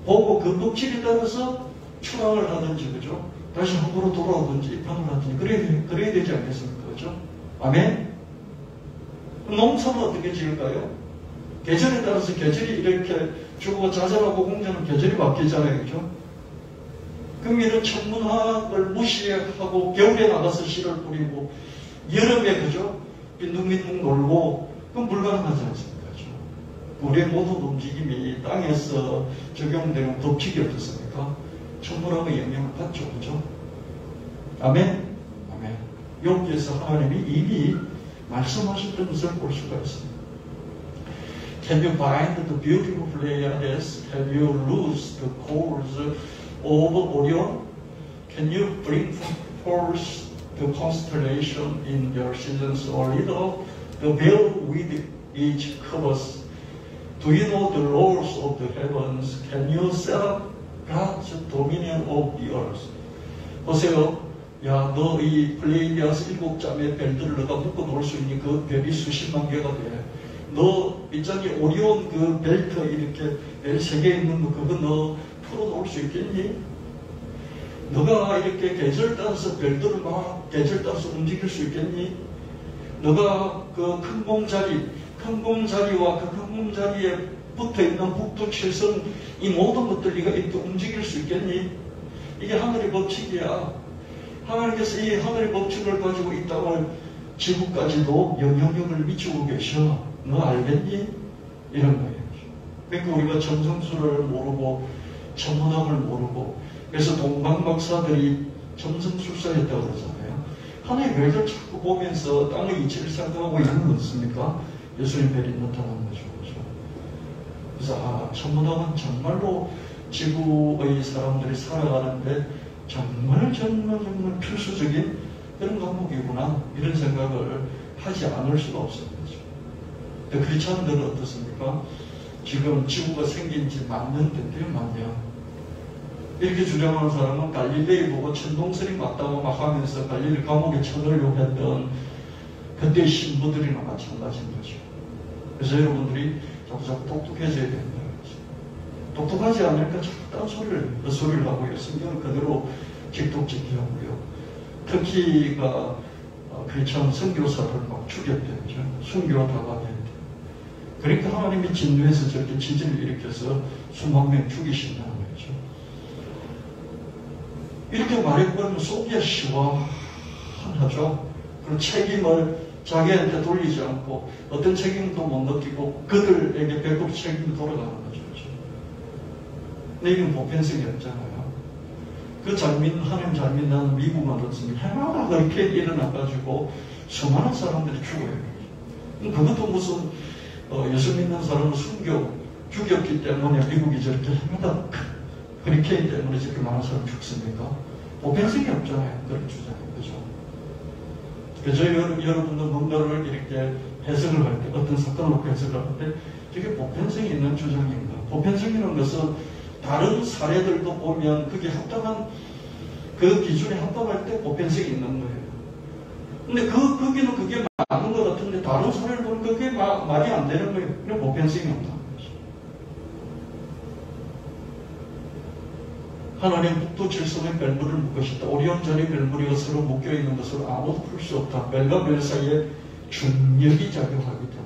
보고 그 법칙에 따라서 출항을 하든지. 그죠? 다시 함부로 돌아오든지 입항을 하든지 그래야 되지 않겠습니까? 그죠? 아멘? 농사는 어떻게 지을까요? 계절에 따라서 계절이 이렇게 주고 자잘하고 공자는 계절이 바뀌잖아요. 그죠? 그럼 이런 천문학을 무시하고 겨울에 나가서 씨를 뿌리고 여름에 그죠? 빈둥빈둥 놀고 그건 불가능하지 않습니까? 그죠? 우리의 모든 움직임이 땅에서 적용되는 법칙이 어떻습니까? 천문학의 영향을 받죠. 그죠? 아멘? 아멘. 여기에서 하나님이 이미 말씀하셨던 것을 볼 수가 있습니다. Can you bind the beautiful Pleiades? Have you loosed the cords of Orion? Can you bring forth the constellation in their seasons or little? The veil with each covers. Do you know the laws of the heavens? Can you set up God's dominion of the earth? 보세요. 야, 너 이 플레이리아스 7점의 별들을 너가 묶어 놓을 수 있니? 그 별이 수십만 개가 돼. 너 있잖니 오리온 그 벨트 이렇게 별 3개 있는 거 그거 너 풀어 놓을 수 있겠니? 너가 이렇게 계절 따라서 별들을 막 계절 따라서 움직일 수 있겠니? 너가 그 큰 공자리와 그 큰 공자리에 붙어 있는 북두 칠성 이 모든 것들 네가 이렇게 움직일 수 있겠니? 이게 하늘의 법칙이야. 하나님께서 이 하늘의 법칙을 가지고 이 땅을 지구까지도 영향력을 미치고 계셔. 너 알겠니? 이런 거예요. 그러니까 우리가 점성술을 모르고 천문학을 모르고 그래서 동방박사들이 점성술사였다고 그러잖아요. 하나의 별들 자꾸 보면서 땅의 이치를 생각하고 있는 거 없습니까? 예수님 별이 나타나는 거죠. 그래서 천문학은 정말로 지구의 사람들이 살아가는데 정말 필수적인 그런 과목이구나 이런 생각을 하지 않을 수가 없습니다. 크리스찬들은 어떻습니까? 지금 지구가 생긴 지 만년 됐대요. 만년. 이렇게 주장하는 사람은 갈릴레이 보고 천동설이 맞다고 막 하면서 갈릴레이 감옥에 쳐넣으려고 했던 그때의 신부들이나 마찬가지인 거죠. 그래서 여러분들이 자꾸 똑똑해져야 된다. 똑똑하지 않으니까 자꾸 딴 소리를 하고요. 성경을 그대로 직독직하고요. 터키가 크리스찬 선교사를 막 죽였대요. 순교하다가 그러니까 하나님이 진노해서 저렇게 지진을 일으켜서 수만 명 죽이신다는 거죠. 이렇게 말해보면 속이 시원하죠. 그리고 책임을 자기한테 돌리지 않고 어떤 책임도 못 느끼고 그들에게 배급 책임이 돌아가는 거죠. 근데 이건 보편성이 없잖아요. 그 하나님 잘 믿는 미국은 어떻습니까? 해마다 그렇게 일어나가지고 수많은 사람들이 죽어요. 그것도 무슨 예수 믿는 사람을 죽였기 때문에 미국이 저렇게 해마다 허리케인 때문에 저렇게 많은 사람이 죽습니까? 보편성이 없잖아요. 그런 주장이. 그죠? 그래서 여러분들 뭔가를 이렇게 해석을 할 때, 어떤 사건을 놓고 해석을 할 때, 저게 보편성이 있는 주장인가? 보편성이라는 것은 다른 사례들도 보면 그게 합당한, 그 기준에 합당할 때 보편성이 있는 거예요. 근데 거기는 그게 맞는 것 같은데 다른 사례를 보면 그게 말이 안 되는 거예요. 그냥 보편성이 없다는 거죠. 하나님 북두 칠성의 별물을 묶으셨다. 오리온자리 별무리가 서로 묶여있는 것을 아무도 풀 수 없다. 별과 별 사이에 중력이 작용하기 때문에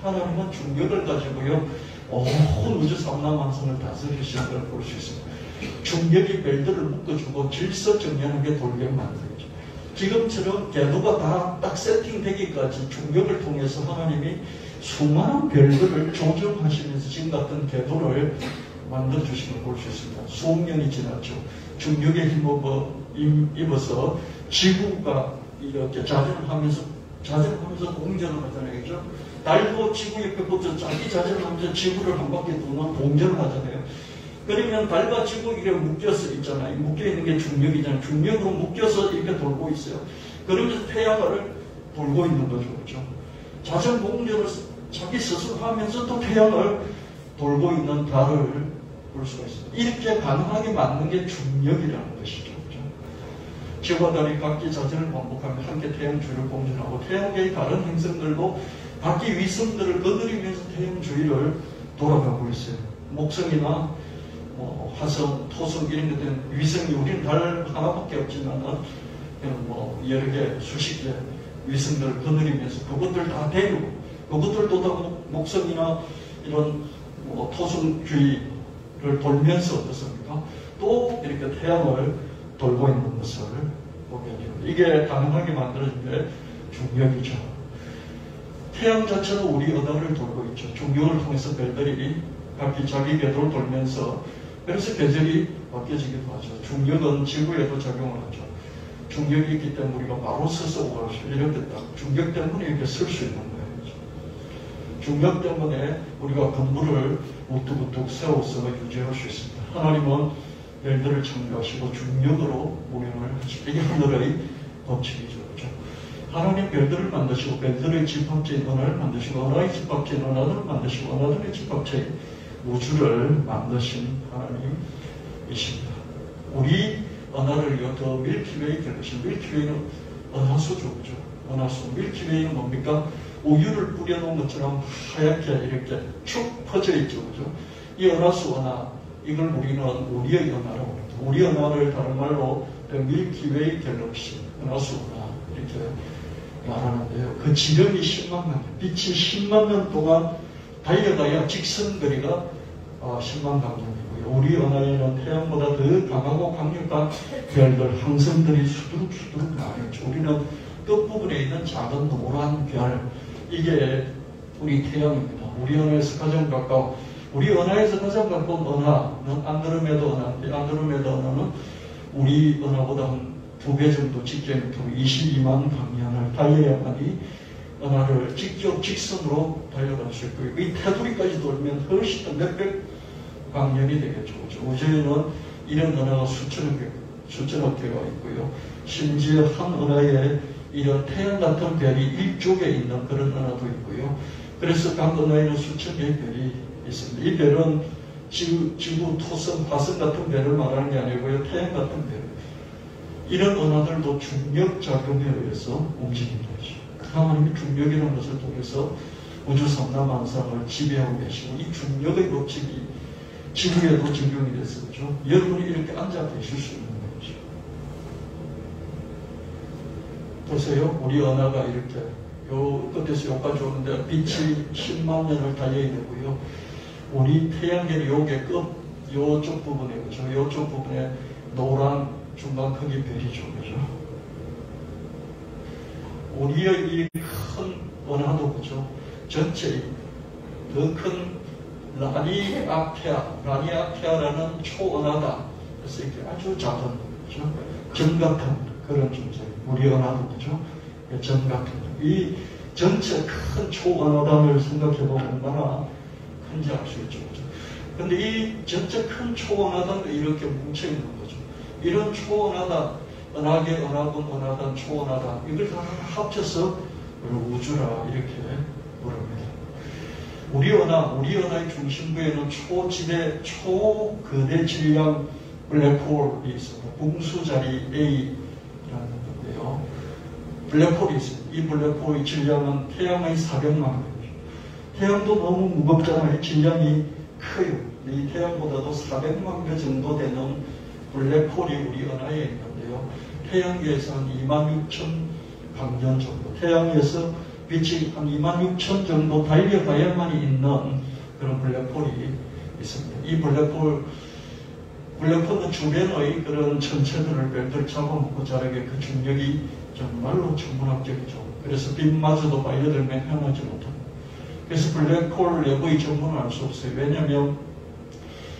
하나님은 중력을 가지고요 온 우주 삼라만성을 다스리시는 걸 볼 수 있습니다. 중력이 별들을 묶어주고 질서정연하게 돌게 만들죠. 지금처럼 궤도가 다 딱 세팅되기까지 중력을 통해서 하나님이 수많은 별들을 조정하시면서 지금 같은 궤도를 만들어주신 걸 볼 수 있습니다. 수억 년이 지났죠. 중력에 힘입어서 지구가 이렇게 자전을 하면서 공전을 하잖아요. 그죠? 달도 지구 옆에 붙어 자기 자전을 하면서 지구를 한 바퀴 도는 공전을 하잖아요. 그러면 달과 지구 이렇게 묶여서 있잖아요. 묶여있는 게 중력이잖아요. 중력으로 묶여서 이렇게 돌고 있어요. 그러면서 태양을 돌고 있는 거죠. 그렇죠? 자전 공전을 자기 스스로 하면서 또 태양을 돌고 있는 달을 볼 수가 있습니다. 이렇게 가능하게 만든 게 중력이라는 것이죠. 그렇죠? 지구와 달이 각기 자전을 반복하며 함께 태양 주위를 공전하고 태양계의 다른 행성들도 각기 위성들을 거느리면서 태양 주위를 돌아가고 있어요. 목성이나 화성, 토성 이런 것들은 위성이 우리는 달 하나밖에 없지만 여러 개, 수십 개 위성들을 거느리면서 그것들 다 데리고 그것들도 다 목성이나 이런 토성 주위를 돌면서 어떻습니까? 또 이렇게 태양을 돌고 있는 것을 보게 됩니다. 이게 가능하게 만들어진 게 중력이죠. 태양 자체도 우리 은하를 돌고 있죠. 중력을 통해서 별들이 각기 자기 궤도를 돌면서 그래서 계절이 바뀌어지기도 하죠. 중력은 지구에도 작용을 하죠. 중력이 있기 때문에 우리가 바로 서서 오갈 수 이렇게 딱 중력 때문에 이렇게 설 수 있는 거예요. 중력 때문에 우리가 건물을 우뚝우뚝 세워서 유지할 수 있습니다. 하나님은 별들을 창조하시고 중력으로 모형을 하시고 이게 하늘의 법칙이죠. 그렇죠? 하나님 별들을 만드시고 별들의 집합체인 은하를 만드시고 은하의 집합체인 은하를 만드시고 은하들의 집합체인 우주를 만드신 하나님이십니다. 우리 은하를 더 밀키웨이 갤럭시, 밀키웨이는 은하수죠, 그죠? 은하수. 밀키웨이는 뭡니까? 우유를 뿌려놓은 것처럼 하얗게 이렇게 쭉 퍼져 있죠, 그죠? 이 은하수 은하, 이걸 우리는 우리의 은하라고 합니다. 우리 은하를 다른 말로 밀키웨이 갤럭시, 은하수 은하 이렇게 말하는데요. 그 지름이 10만 년, 빛이 10만 년 동안 달려가야 직선거리가 10만 광년이고요. 우리 은하에는 태양보다 더 강하고 강력한 별들, 항성들이 수두룩수두룩 나와있죠. 우리는 끝부분에 있는 작은 노란 별, 이게 우리 태양입니다. 우리 은하에서 가장 가까운, 우리 은하에서 가장 가까운 은하는 안드로메다 은하인데, 안드로메다 은하는 우리 은하보다 한 2배 정도 직경으로 22만 광년을 달려야만이 은하를 직접 직선으로 달려갈 수 있고요. 이 테두리까지 돌면 훨씬 더 몇백 광년이 되겠죠. 우주에는 이런 은하가 수천억 개가 있고요. 심지어 한 은하에 이런 태양 같은 별이 일족에 있는 그런 은하도 있고요. 그래서 각 은하에는 수천 개의 별이 있습니다. 이 별은 지구, 토성, 화성 같은 별을 말하는 게 아니고요. 태양 같은 별. 이런 은하들도 중력 작용에 의해서 움직이는 거죠. 하나님이 중력이라는 것을 통해서 우주 삼라만상을 지배하고 계시고, 이 중력의 법칙이 지구에도 적용이 돼서, 그죠? 여러분이 이렇게 앉아 계실 수 있는 거죠. 보세요. 우리 은하가 이렇게 요 끝에서 여기까지 오는데 빛이 10만 년을 달려야 되고요. 우리 태양계의 요게 끝, 요쪽 부분에, 그죠? 요쪽 부분에 노란 중간 크기 별이죠, 그죠? 우리의 이 큰 은하도, 그죠? 전체 더 큰 라니아케아라는 초은하다. 그래서 이렇게 아주 작은, 그죠? 점 같은 그런 존재. 우리 은하도, 그죠? 점 같은. 이 전체 큰 초은하단을 생각해보면 얼마나 큰지 알 수 있죠, 그죠? 근데 이 전체 큰 초은하단도 이렇게 뭉쳐있는 거죠. 이런 초은하단, 은하계, 은하군, 은하단, 초은하단, 이걸 다 합쳐서 우주라 이렇게 부릅니다. 우리 은하의 중심부에는 초거대 질량 블랙홀이 있습니다. 궁수자리 A라는 건데요. 블랙홀이 있습니다. 이 블랙홀의 질량은 태양의 400만 배입니다. 태양도 너무 무겁잖아요. 질량이 커요. 이 태양보다도 400만 배 정도 되는 블랙홀이 우리 은하에 있는데요. 태양계에서 한 26,000 광년 정도, 태양에서 빛이 한 26,000 정도 달려가야만 있는 그런 블랙홀이 있습니다. 이 블랙홀은 주변의 그런 천체들을 별들 잡아먹고 자라게 그 중력이 정말로 천문학적이죠. 그래서 빛마저도 빨려들면 헤어나지 못합니다. 그래서 블랙홀 내부의 정보는 알 수 없어요. 왜냐하면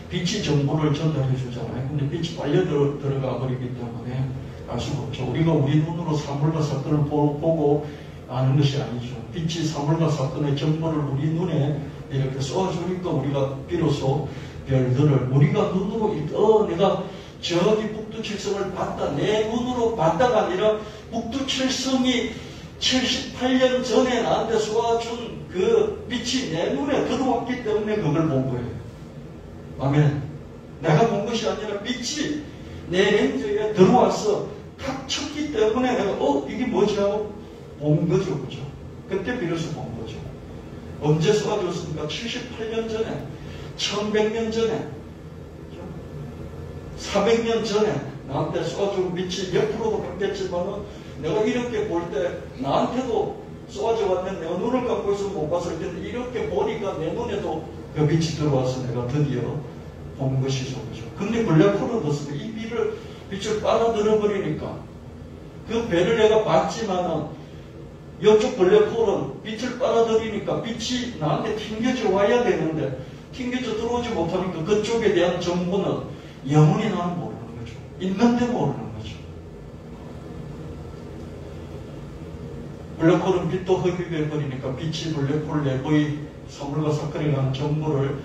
빛이 정보를 전달해 주잖아요. 근데 빛이 빨려 들어가 버리기 때문에 알 수가 없죠. 우리가 우리 눈으로 사물과 사건을 보고 아는 것이 아니죠. 빛이 사물과 사건의 정보를 우리 눈에 이렇게 쏘아주니까 우리가 비로소 별들을 우리가 눈으로 내가 저기 북두칠성을 봤다. 내 눈으로 봤다가 아니라 북두칠성이 78년 전에 나한테 쏘아준 그 빛이 내 눈에 들어왔기 때문에 그걸 본 거예요. 아멘. 내가 본 것이 아니라 빛이 내 렌즈에 들어와서 탁 쳤기 때문에 내가 이게 뭐지 하고 본 거죠. 그죠? 그때 비로소 본 거죠. 언제 쏘아줬습니까? 78년 전에, 1100년 전에, 400년 전에 나한테 쏘아준 빛이 옆으로도 바뀌었지만은 내가 이렇게 볼 때 나한테도 쏘아져 왔는데 내가 눈을 감고 있으면 못 봤을 텐데 이렇게 보니까 내 눈에도 그 빛이 들어와서 내가 드디어 본 것이죠. 그죠? 근데 블랙홀은 어떻습니까? 이 빛을 빨아들여 버리니까 그 배를 내가 봤지만은 이쪽 블랙홀은 빛을 빨아들이니까 빛이 나한테 튕겨져 와야 되는데 튕겨져 들어오지 못하니까 그쪽에 대한 정보는 영원히 나는 모르는 거죠. 있는데 모르는 거죠. 블랙홀은 빛도 흡입해 버리니까 빛이 블랙홀 내부의 사물과 사건에 관한 정보를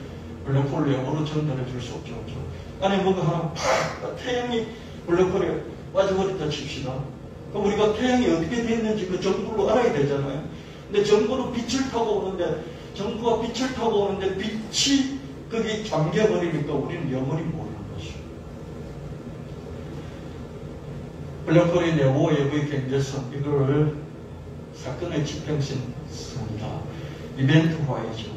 블랙홀 내부로 전달해 줄 수 없죠. 그렇죠? 안에 뭐가 하나 팍 태양이 블랙홀에 빠져버렸다 칩시다. 그럼 우리가 태양이 어떻게 됐는지 그 정보로 알아야 되잖아요. 근데 정보는 빛을 타고 오는데 정보가 빛을 타고 오는데 빛이 거기 잠겨버리니까 우리는 영원히 모르는 거죠. 블랙홀의 내부 외부의 경계선, 이거를 사건의 지평선이다. 이벤트화이죠.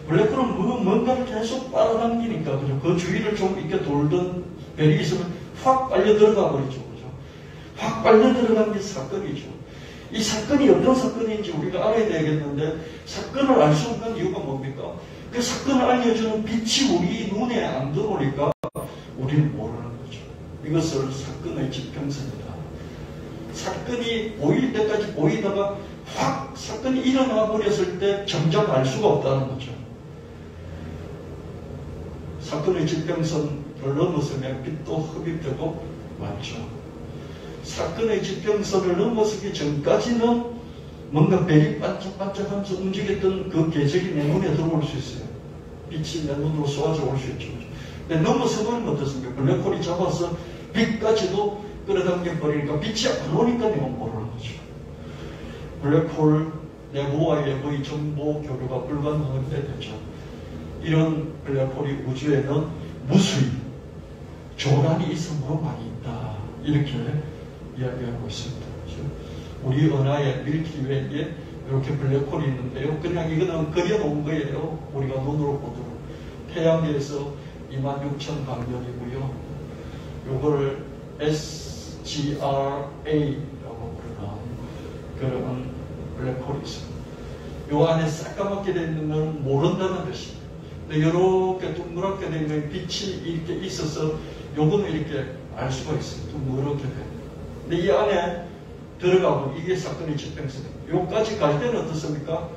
블랙홀은 뭔가를 계속 빨아당기니까, 그죠? 그 주위를 좀 이렇게 돌던 별이 있으면 확 빨려 들어가 버리죠. 그죠? 확 빨려 들어간 게 사건이죠. 이 사건이 어떤 사건인지 우리가 알아야 되겠는데, 사건을 알 수 없는 이유가 뭡니까? 그 사건을 알려주는 빛이 우리 눈에 안 들어오니까 우리는 모르는 거죠. 이것을 사건의 지평선이다. 사건이 보일 때까지 보이다가 확 사건이 일어나 버렸을 때 정작 알 수가 없다는 거죠. 사건의 지평선을 넘어서면 빛도 흡입되고 많죠. 사건의 지평선을 넘어서기 전까지는 뭔가 별이 반짝반짝하면서 움직였던 그 계적이 내 눈에 들어올 수 있어요. 빛이 내 눈으로 쏘아져 올 수 있죠. 근데 넘어서 버리면 어떻습니까? 블랙홀이 잡아서 빛까지도 끌어당겨 버리니까 빛이 안 오니까 내가 모르는 거죠. 블랙홀 내부와 외부의 정보 교류가 불가능할 때 되죠. 이런 블랙홀이 우주에는 무수히 조란이 있음으로만 있다. 이렇게 이야기하고 있습니다. 우리 은하의 밀키웨이에 이렇게 블랙홀이 있는데요. 그냥 이거는 그려놓은 거예요. 우리가 눈으로 보도록. 태양계에서 26,000광년이고요. 요거를 SGRA라고 부르는 그런 블랙홀이 있습니다. 요 안에 새까맣게 되어 있는 건 모른다는 뜻입니다. 근데 이렇게 둥그랗게 된 건 빛이 이렇게 있어서 요거는 이렇게 알 수가 있어요. 둥그렇게 된. 근데 이 안에 들어가고 이게 사건의 지평선이에요. 요까지 갈 때는 어떻습니까?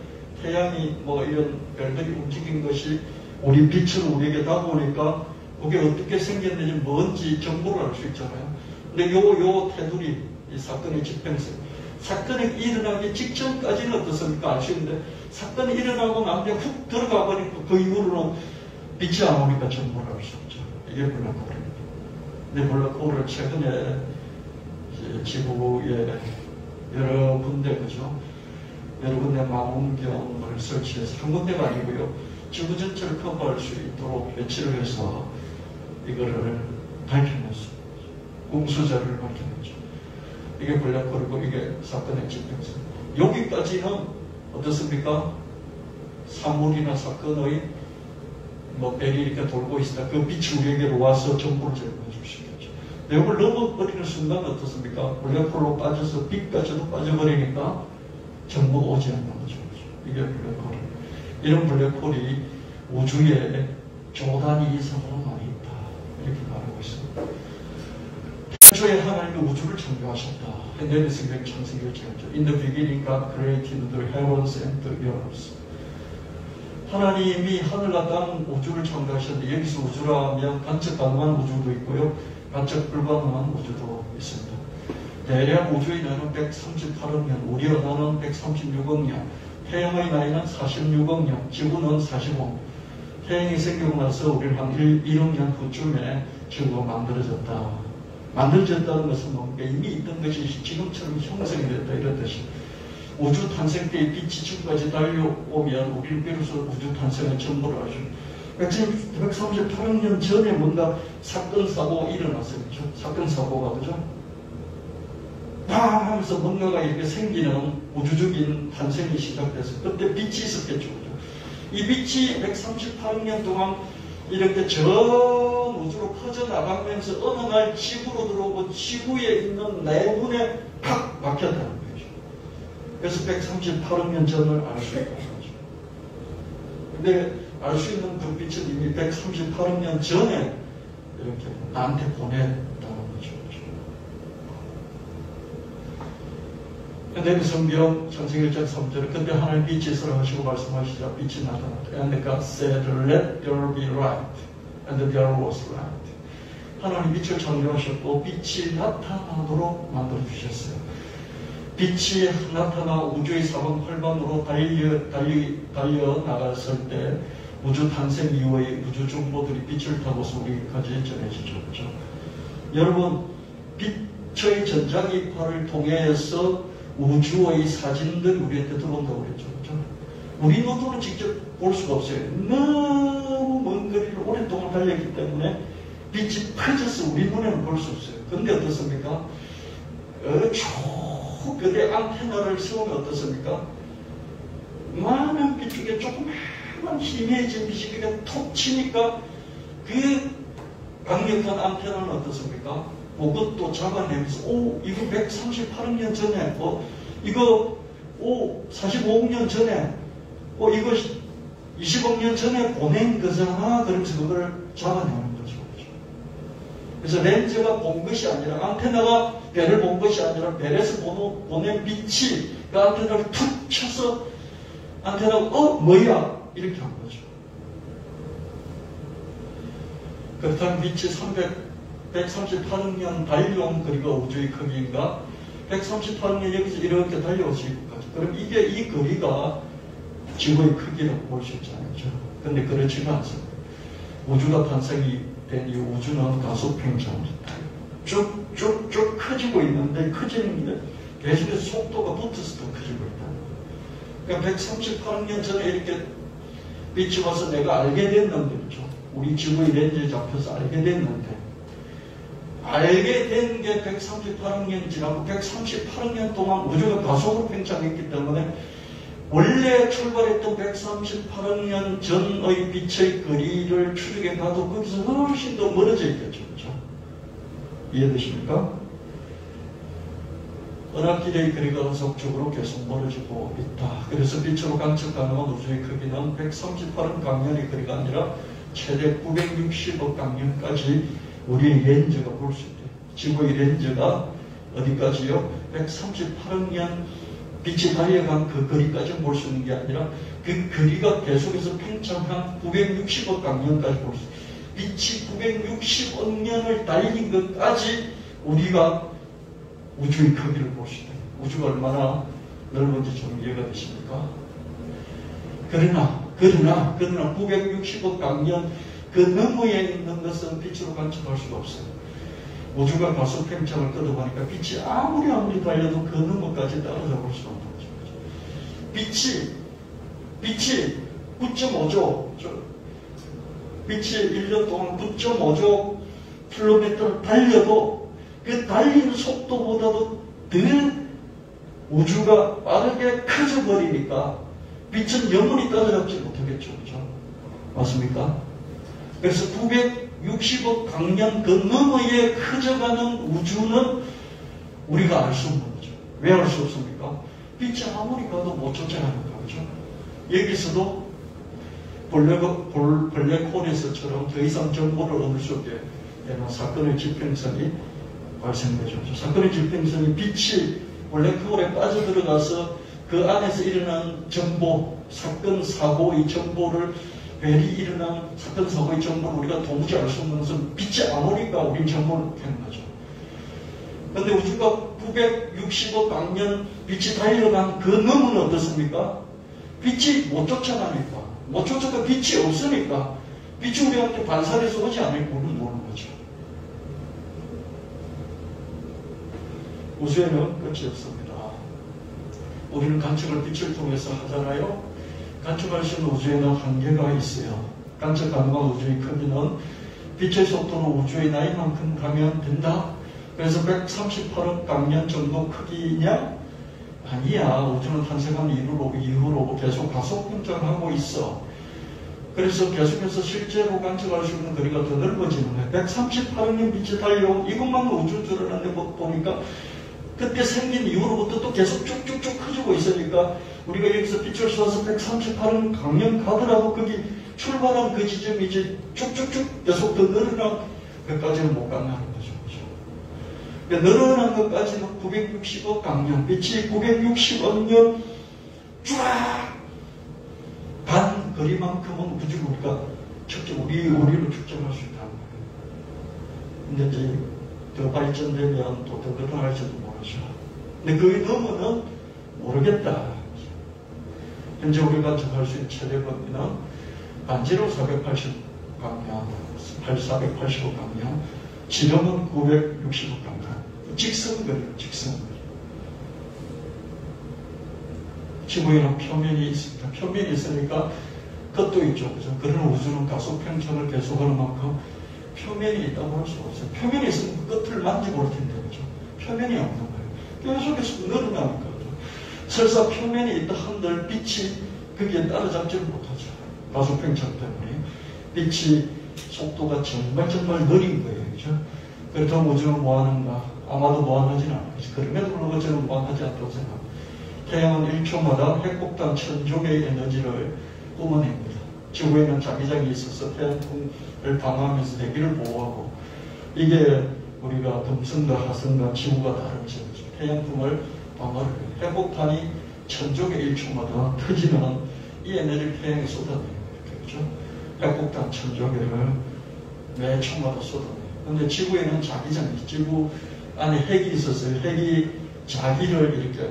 태양이 뭐 이런 별들이 움직인 것이 우리 빛을 우리에게 다가오니까 그게 어떻게 생겼는지 뭔지 정보를 알 수 있잖아요. 근데 요 테두리, 이 사건의 지평선. 사건이 일어나기 직전까지는 어떻습니까? 알 수 있는데 사건이 일어나고 나면 훅 들어가 버리니까 그 이후로는 빛이 안 오니까 정보를 알 수 없죠. 이게 블랙홀입니다. 근데 블랙홀을 최근에 지구에 여러 군데, 그죠? 여러 군데 망원경을 설치해서 한 군데가 아니고요. 지구 전체를 커버할 수 있도록 배치를 해서 이거를 밝혀냈습니다. 공수자를 밝혀냈죠. 이게 블랙홀이고 이게 사건의 지평선. 여기까지는 어떻습니까? 사물이나 사건의 뭐 별이 이렇게 돌고 있다. 그 빛이 우리에게로 와서 정보를 제공해 줄 수 있겠죠. 이걸 넘어버리는 순간 어떻습니까? 블랙홀로 빠져서 빛까지도 빠져버리니까 정보가 오지 않는 거죠. 이게 블랙홀입니다. 이런 블랙홀이 우주에 조단위 이상으로 많이 있다. 이렇게 말하고 있습니다. 태초에 하나님이 우주를 창조하셨다. 헨리 성경 창세기를 지었죠. In the beginning God created the heavens and the earth. 하나님이 하늘과 땅 우주를 창조하셨는데 여기서 우주라면 관측 가능한 우주도 있고요. 관측 불가능한 우주도 있습니다. 대략 우주의 나이는 138억 년, 우리 은하는 136억 년, 태양의 나이는 46억 년, 지구는 45억 년. 태양이 생기고 나서 우리는 한 1억 년 후쯤에 지구가 만들어졌다. 만들어졌다는 것은 뭔가 이미 있던 것이 지금처럼 형성이 됐다 이런 뜻이. 우주 탄생 때의 빛이 지금까지 달려오면 우리는 비로소 우주 탄생의 정보를 알죠. 138억 년 전에 뭔가 사건 사고가 일어났어요. 그렇죠? 사건 사고가 그죠? 팍 하면서 뭔가가 이렇게 생기는 우주적인 탄생이 시작돼서 그때 빛이 있었겠죠. 그죠? 이 빛이 138억 년 동안 이렇게 전 우주로 퍼져나가면서 어느 날 지구로 들어오고 지구에 있는 내 눈에 팍 막혔다는 거죠. 그래서 138억 년 전을 알 수 있다는 거죠. 근데 알 수 있는 그 빛은 이미 138억 년 전에 이렇게 나한테 보냈다는 거죠. 근데 성경 창세기 1장 3절에 근데 하나님 빛이 있으라 하시고 말씀하시자 빛이 나타났다. And God said, let there be light. And there was light. 하나님 빛을 창조하셨고 빛이 나타나도록 만들어주셨어요. 빛이 나타나 우주의 사방 활반으로 달려 나갔을 때 우주 탄생 이후의 우주 정보들이 빛을 타고서 우리까지 전해지죠. 그렇죠? 여러분, 빛의 전자기파를 통해서 우주의 사진들이 우리한테 들어온다고 그랬죠. 그렇죠? 우리 눈으로 직접 볼 수가 없어요. 너무 먼 거리를 오랫동안 달렸기 때문에 빛이 퍼져서 우리 눈에는 볼 수 없어요. 근데 어떻습니까? 초거대 안테나를 세우면 어떻습니까? 많은 빛 중에 조그마한 희미해진 빛이 그냥 톡 치니까 그 강력한 안테나는 어떻습니까? 그것도 잡아내면서 이거 138억 년 전에 이거 45억 년 전에 이거 20억 년 전에 보낸 거잖아. 그러면서 그걸 잡아내는 거죠. 그래서 렌즈가 본 것이 아니라 안테나가 별을 본 것이 아니라 별에서 보낸 빛이 그 안테나를 툭 쳐서 안테나가 뭐야? 이렇게 한 거죠. 그렇다면 빛이 138억 년 달려온 거리가 우주의 크기인가? 138억 년 여기서 이렇게 달려오실 것까지. 그럼 이 거리가 지구의 크기라고 볼 수 있잖아요. 그런데 그렇지가 않습니다. 우주가 탄생이 된 이 우주는 가속팽창입니다. 쭉쭉쭉 커지고 있는데 커지는데 계속해서 속도가 붙어서 더 커지고 있다. 그러니까 138억 년 전에 이렇게 빛이 와서 내가 알게 됐는데, 그렇죠? 우리 지구의 렌즈에 잡혀서 알게 됐는데, 알게 된 게 138억 년이 지나고 138억 년 동안 우주가 가속으로 팽창했기 때문에 원래 출발했던 138억 년 전의 빛의 거리를 추적해 가도 거기서 훨씬 더 멀어져 있겠죠. 그렇죠? 이해되십니까? 은하길의 거리가 가속적으로 계속 멀어지고 있다. 그래서 빛으로 관측 가능한 우주의 크기는 138억 강년의 거리가 아니라 최대 960억 강년까지 우리의 렌즈가 볼 수 있대요. 지구의 렌즈가 어디까지요? 138억 년 빛이 달려간 그 거리까지 볼 수 있는 게 아니라 그 거리가 계속해서 팽창한 960억 강년까지 볼 수 있어요. 빛이 960억 년을 달린 것까지 우리가 우주의 크기를 볼 수 있다. 우주가 얼마나 넓은지 좀 이해가 되십니까? 그러나 960억 강년 그 너머에 있는 것은 빛으로 관측할 수가 없어요. 우주가 가속 팽창을 끄덕하니까 빛이 아무리 달려도 그 너머까지 따라잡을 수 없는 거죠. 빛이 9.5조, 빛이 1년 동안 9.5조 킬로미터를 달려도 그 달리는 속도보다도 더 우주가 빠르게 커져버리니까 빛은 영원히 따라잡지 못하겠죠. 그렇죠? 맞습니까? 그래서 960억 강년 그 너머에 커져가는 우주는 우리가 알 수 없는 거죠. 왜 알 수 없습니까? 빛이 아무리 가도 못 쫓아가니까. 그렇죠? 여기서도 블랙홀에서처럼 더 이상 정보를 얻을 수 없게 되는 사건의 지평선이 발생되죠. 사건의 지평선이 빛이 블랙홀에 빠져들어가서 그 안에서 일어난 정보, 사건, 사고의 정보를 별이 일어난 사건, 사고의 정보를 우리가 도무지 알 수 없는 것은 빛이 아무리가 우린 정보를 되는 거죠. 그런데 우주가 960억 강년 빛이 달려간 그 너머는 어떻습니까? 빛이 못 쫓아가니까, 못 쫓아가 빛이 없으니까 빛이 우리한테 반사돼서 오지 않을 우리는 모르는 거죠. 우주에는 끝이 없습니다. 우리는 관측을 빛을 통해서 하잖아요. 관측할 수 있는 우주에는 한계가 있어요. 관측 가능한 우주의 크기는 빛의 속도로 우주의 나이만큼 가면 된다. 그래서 138억 강년 정도 크기냐? 아니야. 우주는 탄생한 이후로 계속 가속 팽창하고 있어. 그래서 계속해서 실제로 관측할 수 있는 거리가 더 넓어지는 거예요. 138억 년 빛이 달려온 이것만 우주인 줄 알았는데 보니까 그때 생긴 이후로부터 또 계속 쭉쭉쭉 커지고 있으니까 우리가 여기서 빛을 쏘아서 138억 강년 가더라도 거기 출발한 그 지점이 이제 쭉쭉쭉 계속 더 늘어난 것까지는 못 간다는 거죠. 그러니까 늘어난 것까지는 960억 강년, 빛이 960억 년 쫙 간 거리만큼은 우주를 우리가 우리를 측정할 수 있다는 거예요. 근데 이제 더 발전되면 또 더 늘어날지도 모르죠. 근데 거기 넘어는 모르겠다. 현재 우리가 관측할 수 있는 최대 범위는 반지로 480억 강년, 480억 강년, 지름은 960억 강년. 직선거리예요, 직선거리. 지구에는 표면이 있습니다. 표면이 있으니까 끝도 있죠. 그죠? 그런 우주는 가속 팽창을 계속하는 만큼 표면이 있다고 할 수가 없어요. 표면이 있으면 그 끝을 만지고 올 텐데, 그죠? 표면이 없는 거예요. 계속해서 늘어나니까. 설사 표면이 있다 한들 빛이 거기에 따라잡지를 못하죠. 가속팽창 때문에. 빛이 속도가 정말 느린 거예요. 그죠? 그렇다면 우주는 뭐하는가? 아마도 무한하지는 않겠지. 그럼에도 불구하고 저는 무한하지 않다고 생각합니다. 태양은 1초마다 핵폭탄 1000조개의 에너지를 뿜어냅니다. 지구에는 자기장이 있어서 태양풍을 방어하면서 대기를 보호하고, 이게 우리가 금성과 하성과 지구가 다른 점이죠. 태양풍을 방어를 해요. 핵폭탄이 1000조개 1초마다 터지면 이 에너지를 태양에 쏟아내요. 그렇죠? 핵폭탄 1000조개를 매 초마다 쏟아내요. 근데 지구에는 자기장이, 지구 안에 핵이 있었어요. 핵이 자기를 이렇게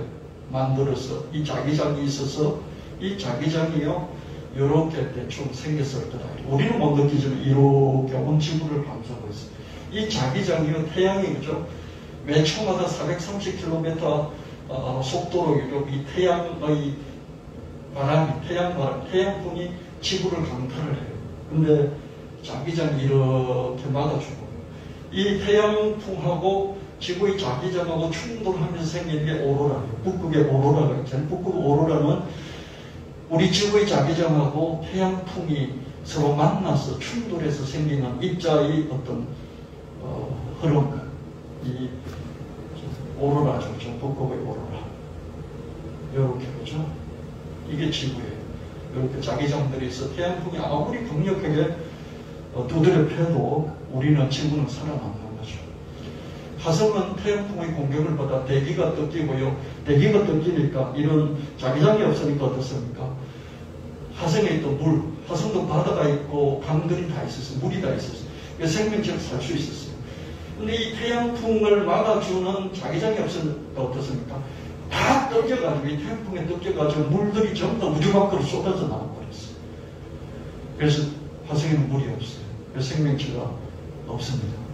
만들어서, 이 자기장이 있어서, 이 자기장이요, 이렇게 대충 생겼을 거다. 우리는 못 느끼지만 이렇게 온 지구를 감싸고 있어요. 이 자기장이요, 태양이죠. 매 초마다 430km 속도로 이 태양의 바람이, 태양풍이 지구를 강타를 해요. 근데 자기장이 이렇게 막아주고, 이 태양풍하고 지구의 자기장하고 충돌하면서 생기는 게 오로라예요. 북극의 오로라가 있잖아요. 북극 오로라는 우리 지구의 자기장하고 태양풍이 서로 만나서 충돌해서 생기는 입자의 어떤 흐름, 이 오로라죠. 북극의 오로라. 이렇게 그죠? 이게 지구예요. 이렇게 자기장들이 있어 태양풍이 아무리 강력하게 두드려 패도 우리는, 지구는 살아남는 거죠. 화성은 태양풍의 공격을 받아 대기가 뜯기고요. 대기가 뜯기니까 이런 자기장이 없으니까 어떻습니까? 화성에 있던 물, 화성도 바다가 있고 강들이 다 있었어요. 물이 다 있었어요. 생명체가 살 수 있었어요. 근데 이 태양풍을 막아주는 자기장이 없으니까 어떻습니까? 다 뜯겨가지고, 이 태양풍에 뜯겨가지고 물들이 전부 다 우주 밖으로 쏟아져 나와버렸어요. 그래서 화성에는 물이 없어요. 그래서 생명체가 없습니다.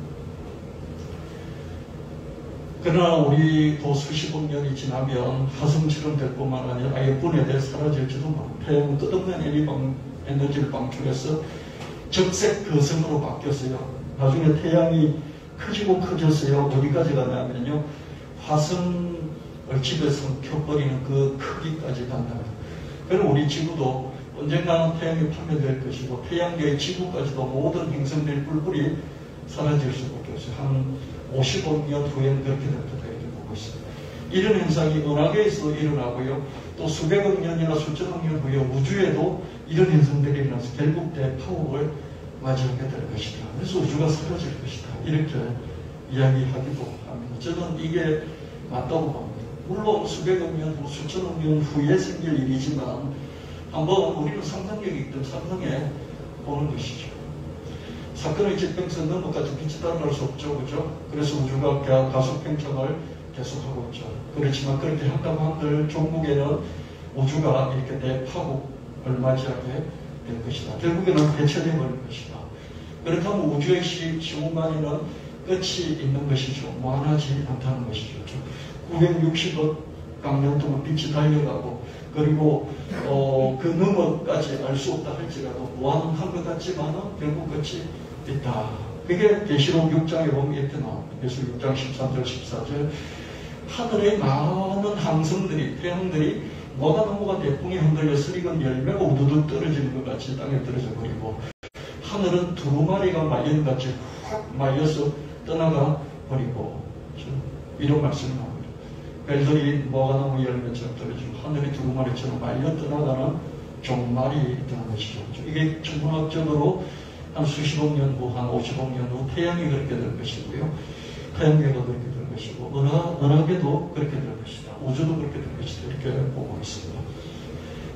그러나 우리도 수십억 년이 지나면 화성처럼 될 뿐만 아니라 아예 분해돼 사라질지도 모르고, 태양은 끝없는 에너지를 방출해서 적색 거성으로 바뀌었어요. 나중에 태양이 커지고 커졌어요. 어디까지 가냐면요, 화성을 집에 삼켜버리는 그 크기까지 간다. 그럼 우리 지구도 언젠가는 태양이 파멸될 것이고, 태양계의 지구까지도 모든 행성들이 뿔뿔이 사라질 수밖에 없어요. 한 50억 년 후에는 그렇게 될 거다 이렇게 보고 있습니다. 이런 현상이 은하계에서 일어나고요, 또 수백억 년이나 수천억 년 후에 우주에도 이런 현상들이 일어나서 결국 대파국을 맞이하게 될 것이다. 그래서 우주가 사라질 것이다. 이렇게 이야기하기도 합니다. 저는 이게 맞다고 봅니다. 물론 수백억 년 후, 수천억 년 후에 생길 일이지만 한번 우리는 상상력이 있든 상상해 보는 것이죠. 사건의 질병성 넘어까지 빛이 따라갈 수 없죠. 그죠? 그래서 우주가 가속팽창을 계속하고 있죠. 그렇지만 그렇게 한다고 한들 종국에는 우주가 이렇게 대파국을 맞이하게 될 것이다. 결국에는 대체되어 버릴 것이다. 그렇다면 우주의 시공간에는 끝이 있는 것이죠. 무한하지 않다는 것이죠. 960억 강년 동안 빛이 달려가고, 그리고 그 너머까지 알 수 없다 할지라도 무한한 것 같지만은 결국 끝이 있다. 그게 계시록 6장에 보면 이렇게 나옵니다. 계시록 6장 13절 14절 하늘의 많은 항성들이, 태양들이 뭐가 넘어가 대풍에 흔들려 쓰리건 열매가 우두둑 떨어지는 것 같이 땅에 떨어져 버리고, 하늘은 두루마리가 말린같이 확 말려서 떠나가 버리고, 이런 말씀이 나옵니다. 별들이 뭐가 나무 열매처럼 떨어지고 하늘이 두루마리처럼 말려 떠나가는 종말이 있다는 것이죠. 이게 천문학적으로 한 수십억 년 후, 한 50억 년 후 태양이 그렇게 될 것이고요, 태양계가 그렇게 될 것이고, 은하계도 그렇게 될 것이다. 우주도 그렇게 될 것이다. 이렇게 보고 있습니다.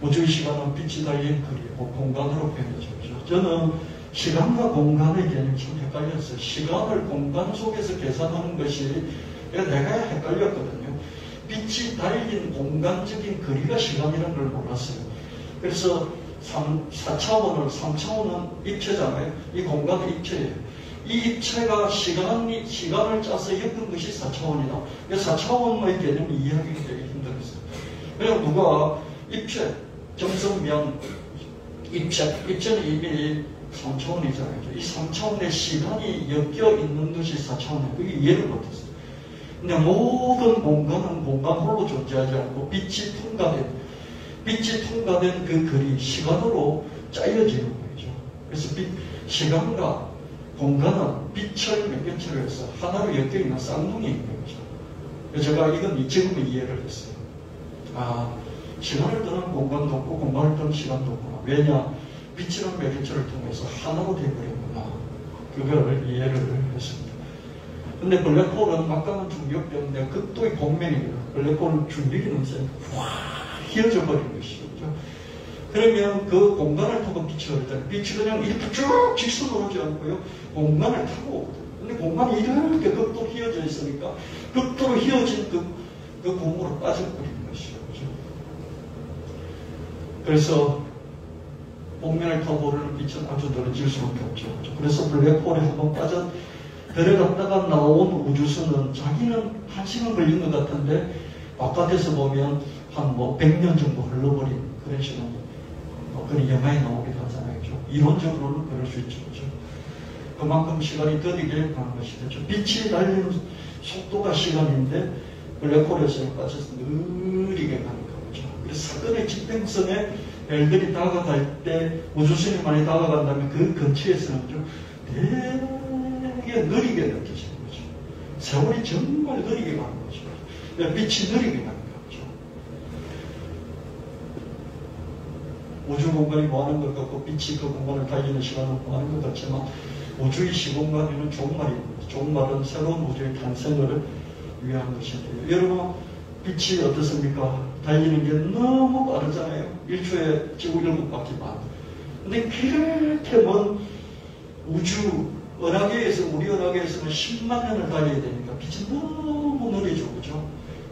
우주의 시간은 빛이 달린 거리고 공간으로 표현되죠. 저는 시간과 공간의 개념이 참 헷갈렸어요. 시간을 공간 속에서 계산하는 것이 내가 헷갈렸거든요. 빛이 달린 공간적인 거리가 시간이라는 걸 몰랐어요. 그래서 3차원은 입체잖아요. 이 공간은 입체예요. 이 입체가 시간을 짜서 엮은 것이 4차원이다. 4차원의 개념을 이해하기 되게 힘들었어요. 그냥 누가 입체, 점성면, 입체는 이미 3차원이잖아요. 이 3차원의 시간이 엮여 있는 것이 4차원이에요. 그게 이해를 못했어요. 근데 모든 공간은 공간 홀로 존재하지 않고 빛이 통과된 그 거리, 시간으로 짜여지는 거죠. 그래서 시간과 공간은 빛을 몇 개처럼 해서 하나로 엮여있는 쌍둥이인 거죠. 그래서 제가 이건 지금은 이해를 했어요. 시간을 떠난 공간도 없고 공간을 떠난 시간도 없구나. 왜냐? 빛이라는 매개체를 통해서 하나로 되어버리구나. 그걸 이해를 했습니다. 근데 블랙홀은 아까는 중력 때문에 극도의 공면이에요. 블랙홀은 중력이 너무 세니까 확 휘어져 버린 것이죠. 그렇죠? 그러면 그 공간을 타고 빛이 흐르잖아요. 빛이 그냥 이렇게 쭉 직선으로 오지 않고요. 공간을 타고 오거든요. 근데 공간이 이렇게 극도로 휘어져 있으니까 극도로 휘어진 그 공으로 빠져버리는 것이죠. 그렇죠? 그래서 공면을 타고 오르는 빛은 아주 떨어질 수밖에 없죠. 그렇죠? 그래서 블랙홀에 한번 빠져 들어갔다가 나온 우주선은 자기는 1시간 걸린 것 같은데 바깥에서 보면 한 100년 정도 흘러버린 그런 시간, 그런 영화에 나오기도 하잖아요. 이론적으로는 그럴 수 있죠. 그렇죠? 그만큼 시간이 더디게 가는 것이 되죠. 빛이 달리는 속도가 시간인데 블랙홀에서 빠져서 느리게 가니까 그렇죠. 그래서 사건의 집행성에 별들이 다가갈 때 우주선이 많이 다가간다면 그 근처에서는 좀 되게 느리게 느껴지는 거죠. 세월이 정말 느리게 가는 거죠. 빛이 느리게 가는 거죠. 우주 공간이 뭐하는 것 같고 빛이 그 공간을 달리는 시간은 뭐하는 것 같지만 우주의 시공간에는 종말입니다. 종말은 새로운 우주의 탄생을 위한 것인데요. 여러분 빛이 어떻습니까? 달리는 게 너무 빠르잖아요. 1초에 지구 7바퀴 반. 근데 그렇게 먼 우주 은하계에서, 우리 은하계에서는 10만 년을 달려야 되니까 빛이 너무 느리죠. 그죠?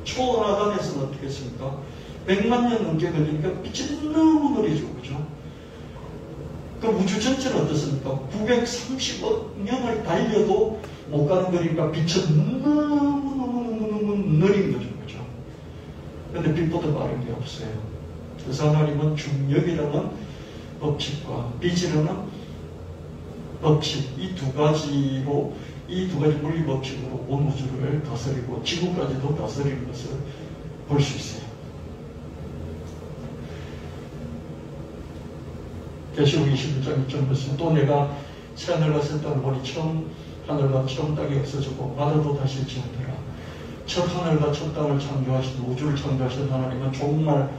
초은하단에서는 어떻게 했습니까? 100만 년 넘게 걸리니까 빛이 너무 느리죠. 그죠? 그럼 우주 전체는 어떻습니까? 930억 년을 달려도 못 가는 거니까 빛은 너무 느린 거죠. 그죠? 근데 빛보다 빠른 게 없어요. 그래서 하나님은 중력이라는 법칙과 빛이라는 법칙, 이 두 가지 물리 법칙으로 온 우주를 다스리고 지구까지도 다스리는 것을 볼 수 있어요. 계시록 21장 1절 보시면 또 내가 새하늘과 새 땅을 보니 처음 하늘과 처음 땅이 없어지고 바다도 다시 지었더라. 첫 하늘과 첫 땅을 창조하신 우주를 창조하신 하나님은 종말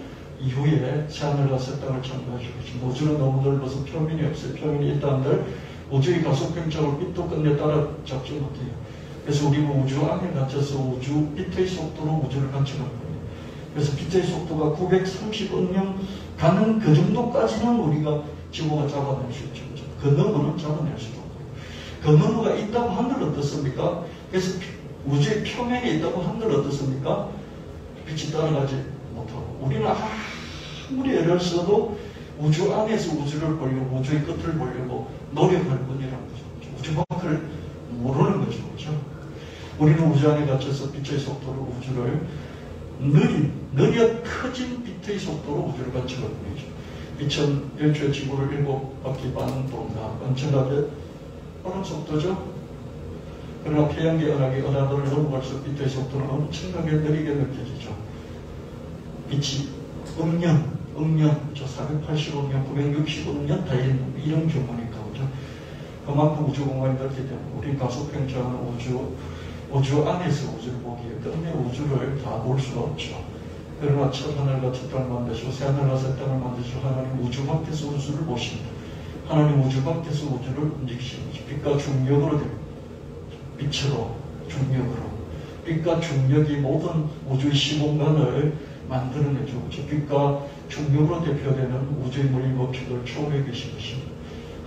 이후에 새하늘과 새 땅을 창조하신 것입니다. 우주는 너무 넓어서 표면이 없어요. 표면이 있다는들 우주의 가속병적으로 빛도 끝내 따라잡지 못해요. 그래서 우리는 우주 안에 갇혀서 우주 빛의 속도로 우주를 관측하는 거예요. 그래서 빛의 속도가 930억 년 가는 그 정도까지는 우리가 지구가 잡아낼 수 있죠. 그 너머는 잡아낼 수도 없고요. 그 너머가 있다고 한들 어떻습니까? 그래서 우주의 표면에 있다고 한들 어떻습니까? 빛이 따라가지 못하고 우리는 아무리 애를 써도 우주 안에서 우주를 보려고 우주의 끝을 보려고 노력할 뿐이라는 거죠. 우주 밖을 모르는 거죠. 그렇죠? 우리는 우주 안에 갇혀서 빛의 속도로 우주를 느려 커진 빛의 속도로 우주를 관측하거든요. 빛은 1초에 지구를 7바퀴 반 돈다. 엄청나게 빠른 속도죠. 그러나 태양계 은하들을 넘어갈수록 빛의 속도는 엄청나게 느리게 느껴지죠. 빛이 음년, 480억 년, 960억 년 달리는 이런 규모니까, 그죠? 그만큼 우주 공간이 넓기 때문에 우리 가속팽창하는 우주 안에서 우주를 보기에 끝내 우주를 다 볼 수가 없죠. 그러나 첫 하늘과 첫 땅을 만드시고 새 하늘과 새 땅을 만드시고 하나님 우주 밖에서 우주를 보십니다. 하나님 우주 밖에서 우주를 움직이시는 거죠. 빛과 중력으로 됩니다. 빛으로, 중력으로. 빛과 중력이 모든 우주의 시공간을 만들어내죠. 빛과 중력으로 대표되는 우주의 물리 법칙을 초월해 계신 것입니다.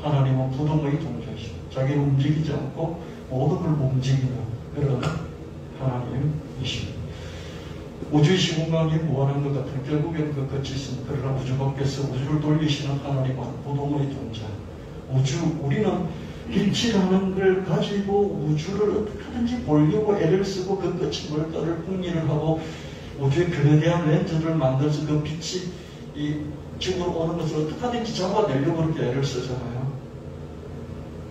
하나님은 부동의 동자이십니다. 자기는 움직이지 않고 모든 걸 움직이는 그런 하나님이십니다. 우주의 시공간이 무한한 것 같은 결국에는 그 끝이 있습니다. 그러나 우주 밖에서 우주를 돌리시는 하나님은 부동의 동자. 우리는 빛이라는 걸 가지고 우주를 어떻게든지 보려고 애를 쓰고 그 끝이 뭘까를 궁리를 하고 우주의 거대한 렌즈를 만들어서 그 빛이 이 지구로 오는 것을 어떻게든지 잡아내려고 그렇게 애를 쓰잖아요.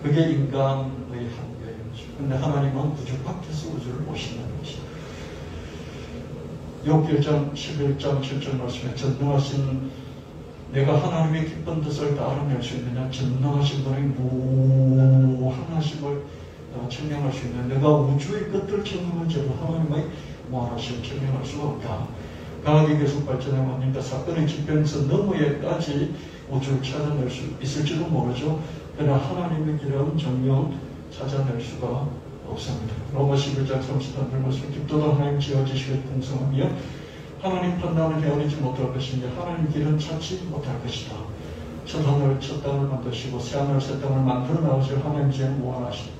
그게 인간의 한계예요. 근데 하나님은 우주 밖에서 우주를 보신다는 것이죠. 욥기장 11장 7절 말씀에 전능하신 내가 하나님의 깊은 뜻을 다 알아낼 수 있느냐, 전능하신 분의 무한하심을 증명할 수 있느냐, 내가 우주의 끝을 증명한지로 하나님의 무한하심을 증명할 수가 없다. 과학이 계속 발전해 왔으니까 사건의 지평선 너머에까지 우주를 찾아낼 수 있을지도 모르죠. 그러나 하나님의 길은 정녕 찾아낼 수가 없습니다. 로마 11장 30절 말씀, 깊도다 하나님 지어지시고 풍성하며 하나님 판단을 헤아리지 못할 것인데 하나님 길은 찾지 못할 것이다. 첫 하늘 첫 땅을 만드시고 새 하늘 새 땅을 만들어 나오실 하나님 지혜는 무한하시다.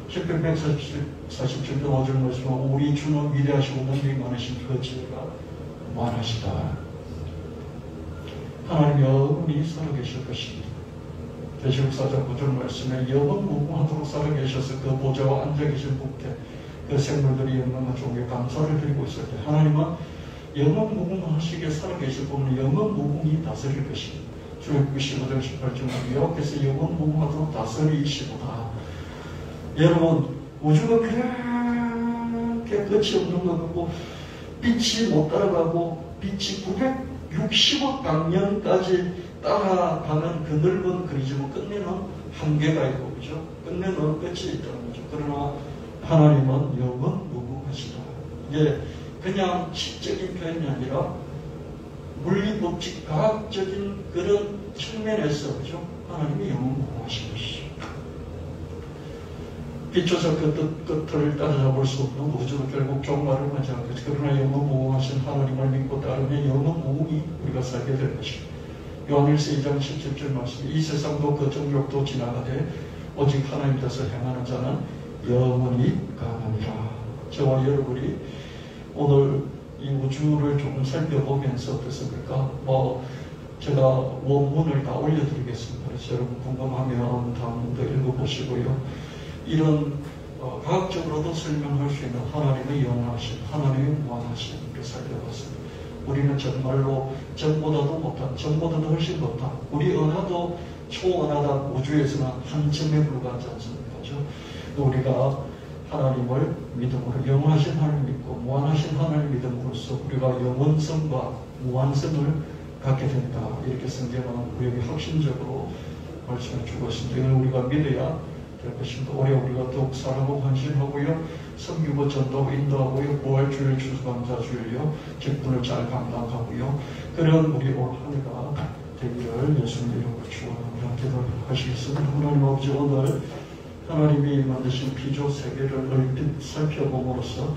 시편 147편 5절 말씀, 우리 주는 위대하시고 능력이 많으신 그 지혜가 무한하시다. 하나님 영원히 살아계실 것입니다. 계시록 4장 9절 말씀에 영원 무궁하도록 살아계셔서 그 보좌와 앉아계신 분께 그 생물들이 영광과 존귀 감사를 드리고 있을 때 하나님은 영원 무궁하시게 살아계실 분은 영원 무궁히 다스릴 것입니다. 출애굽기 15장 18절 여호와께서 영원 무궁하도록 다스리시도다. 여러분, 우주가 그렇게 끝이 없는 것 같고 빛이 못 따라가고 빛이 960억 강년까지 따라가는 그 넓은 그리지만 끝내는 한계가 있고, 그죠? 끝내는 끝이 있다는 거죠. 그러나 하나님은 영원 무궁하시다. 이게 그냥 시적인 표현이 아니라 물리법칙 과학적인 그런 측면에서, 그죠? 하나님이 영원 무궁하신 것이죠. 빛조차 그 끝을 따라잡을 수 없는 우주도 결국 종말을 맞이하는 거죠. 그러나 영원 무궁하신 하나님을 믿고 따르면 영원 무궁히 우리가 살게 될 것입니다. 요한일서 2장 17절 말씀, 이 세상도 그 정욕도 지나가되 오직 하나님 뜻을 행하는 자는 영원히 가느니라. 저와 여러분이 오늘 이 우주를 조금 살펴보면서 어떻습니까? 제가 원문을 다 올려드리겠습니다. 그래서 여러분 궁금하면 다음부터 읽어보시고요. 이런 과학적으로도 설명할 수 있는 하나님의 영원하심, 하나님의 무한하심을 살펴봤습니다. 우리는 정말로 전보다도 못한, 전보다도 훨씬 못한, 우리 은하도 초은하다 우주에서는 한 점에 불과하지 않습니까? 우리가 하나님을 믿음으로 영원하신 하나님 믿고 무한하신 하나님 믿음으로써 우리가 영원성과 무한성을 갖게 된다. 이렇게 성경은 우리에게 확신적으로 말씀해 주고 있습니다. 이걸 우리가 믿어야 될 것입니다. 올해 우리가 더욱 사랑하고 헌신하고요, 섬기고 전도하고 인도하고요, 부활주일 추수감사주일요, 직분을 잘 감당하고요, 그런 우리 올 한 해가 되기를 예수님 이름으로 축원합니다. 기도하시겠습니다. 하나님 아버지, 오늘 하나님이 만드신 피조 세계를 얼핏 살펴봄으로써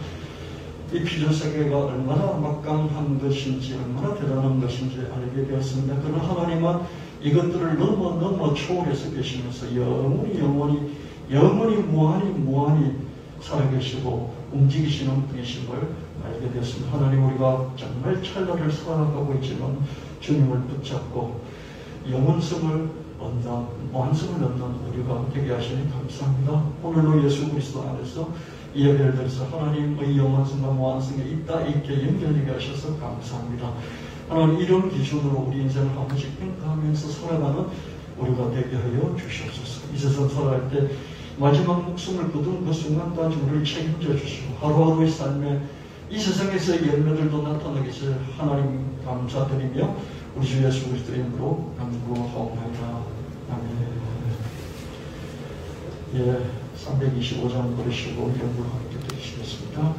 이 피조 세계가 얼마나 막강한 것인지, 얼마나 대단한 것인지 알게 되었습니다. 그러나 하나님은 이것들을 넘어 초월해서 계시면서 영원히 무한히 살아계시고 움직이시는 분이심을 알게 되었습니다. 하나님, 우리가 정말 찰나를 살아가고 있지만 주님을 붙잡고 영원성을 얻는, 무한성을 얻는 우리가 되게 하시니 감사합니다. 오늘도 예수 그리스도 안에서 이 예배를 드려서 하나님의 영원성과 무한성에 있게 연결되게 하셔서 감사합니다. 하나님, 이런 기준으로 우리 인생을 한 번씩 평가하면서 살아가는 우리가 되게 하여 주시옵소서. 이 세상 살아갈 때 마지막 목숨을 거둔 그 순간까지 우리를 책임져 주시고 하루하루의 삶에 이 세상에서의 열매들도 나타나게 해서 하나님 감사드리며 우리 주 예수 그리스도의 이름으로 간구하옵나이다. 아멘. 325장 부르시고 연구를 함께 드리시겠습니다.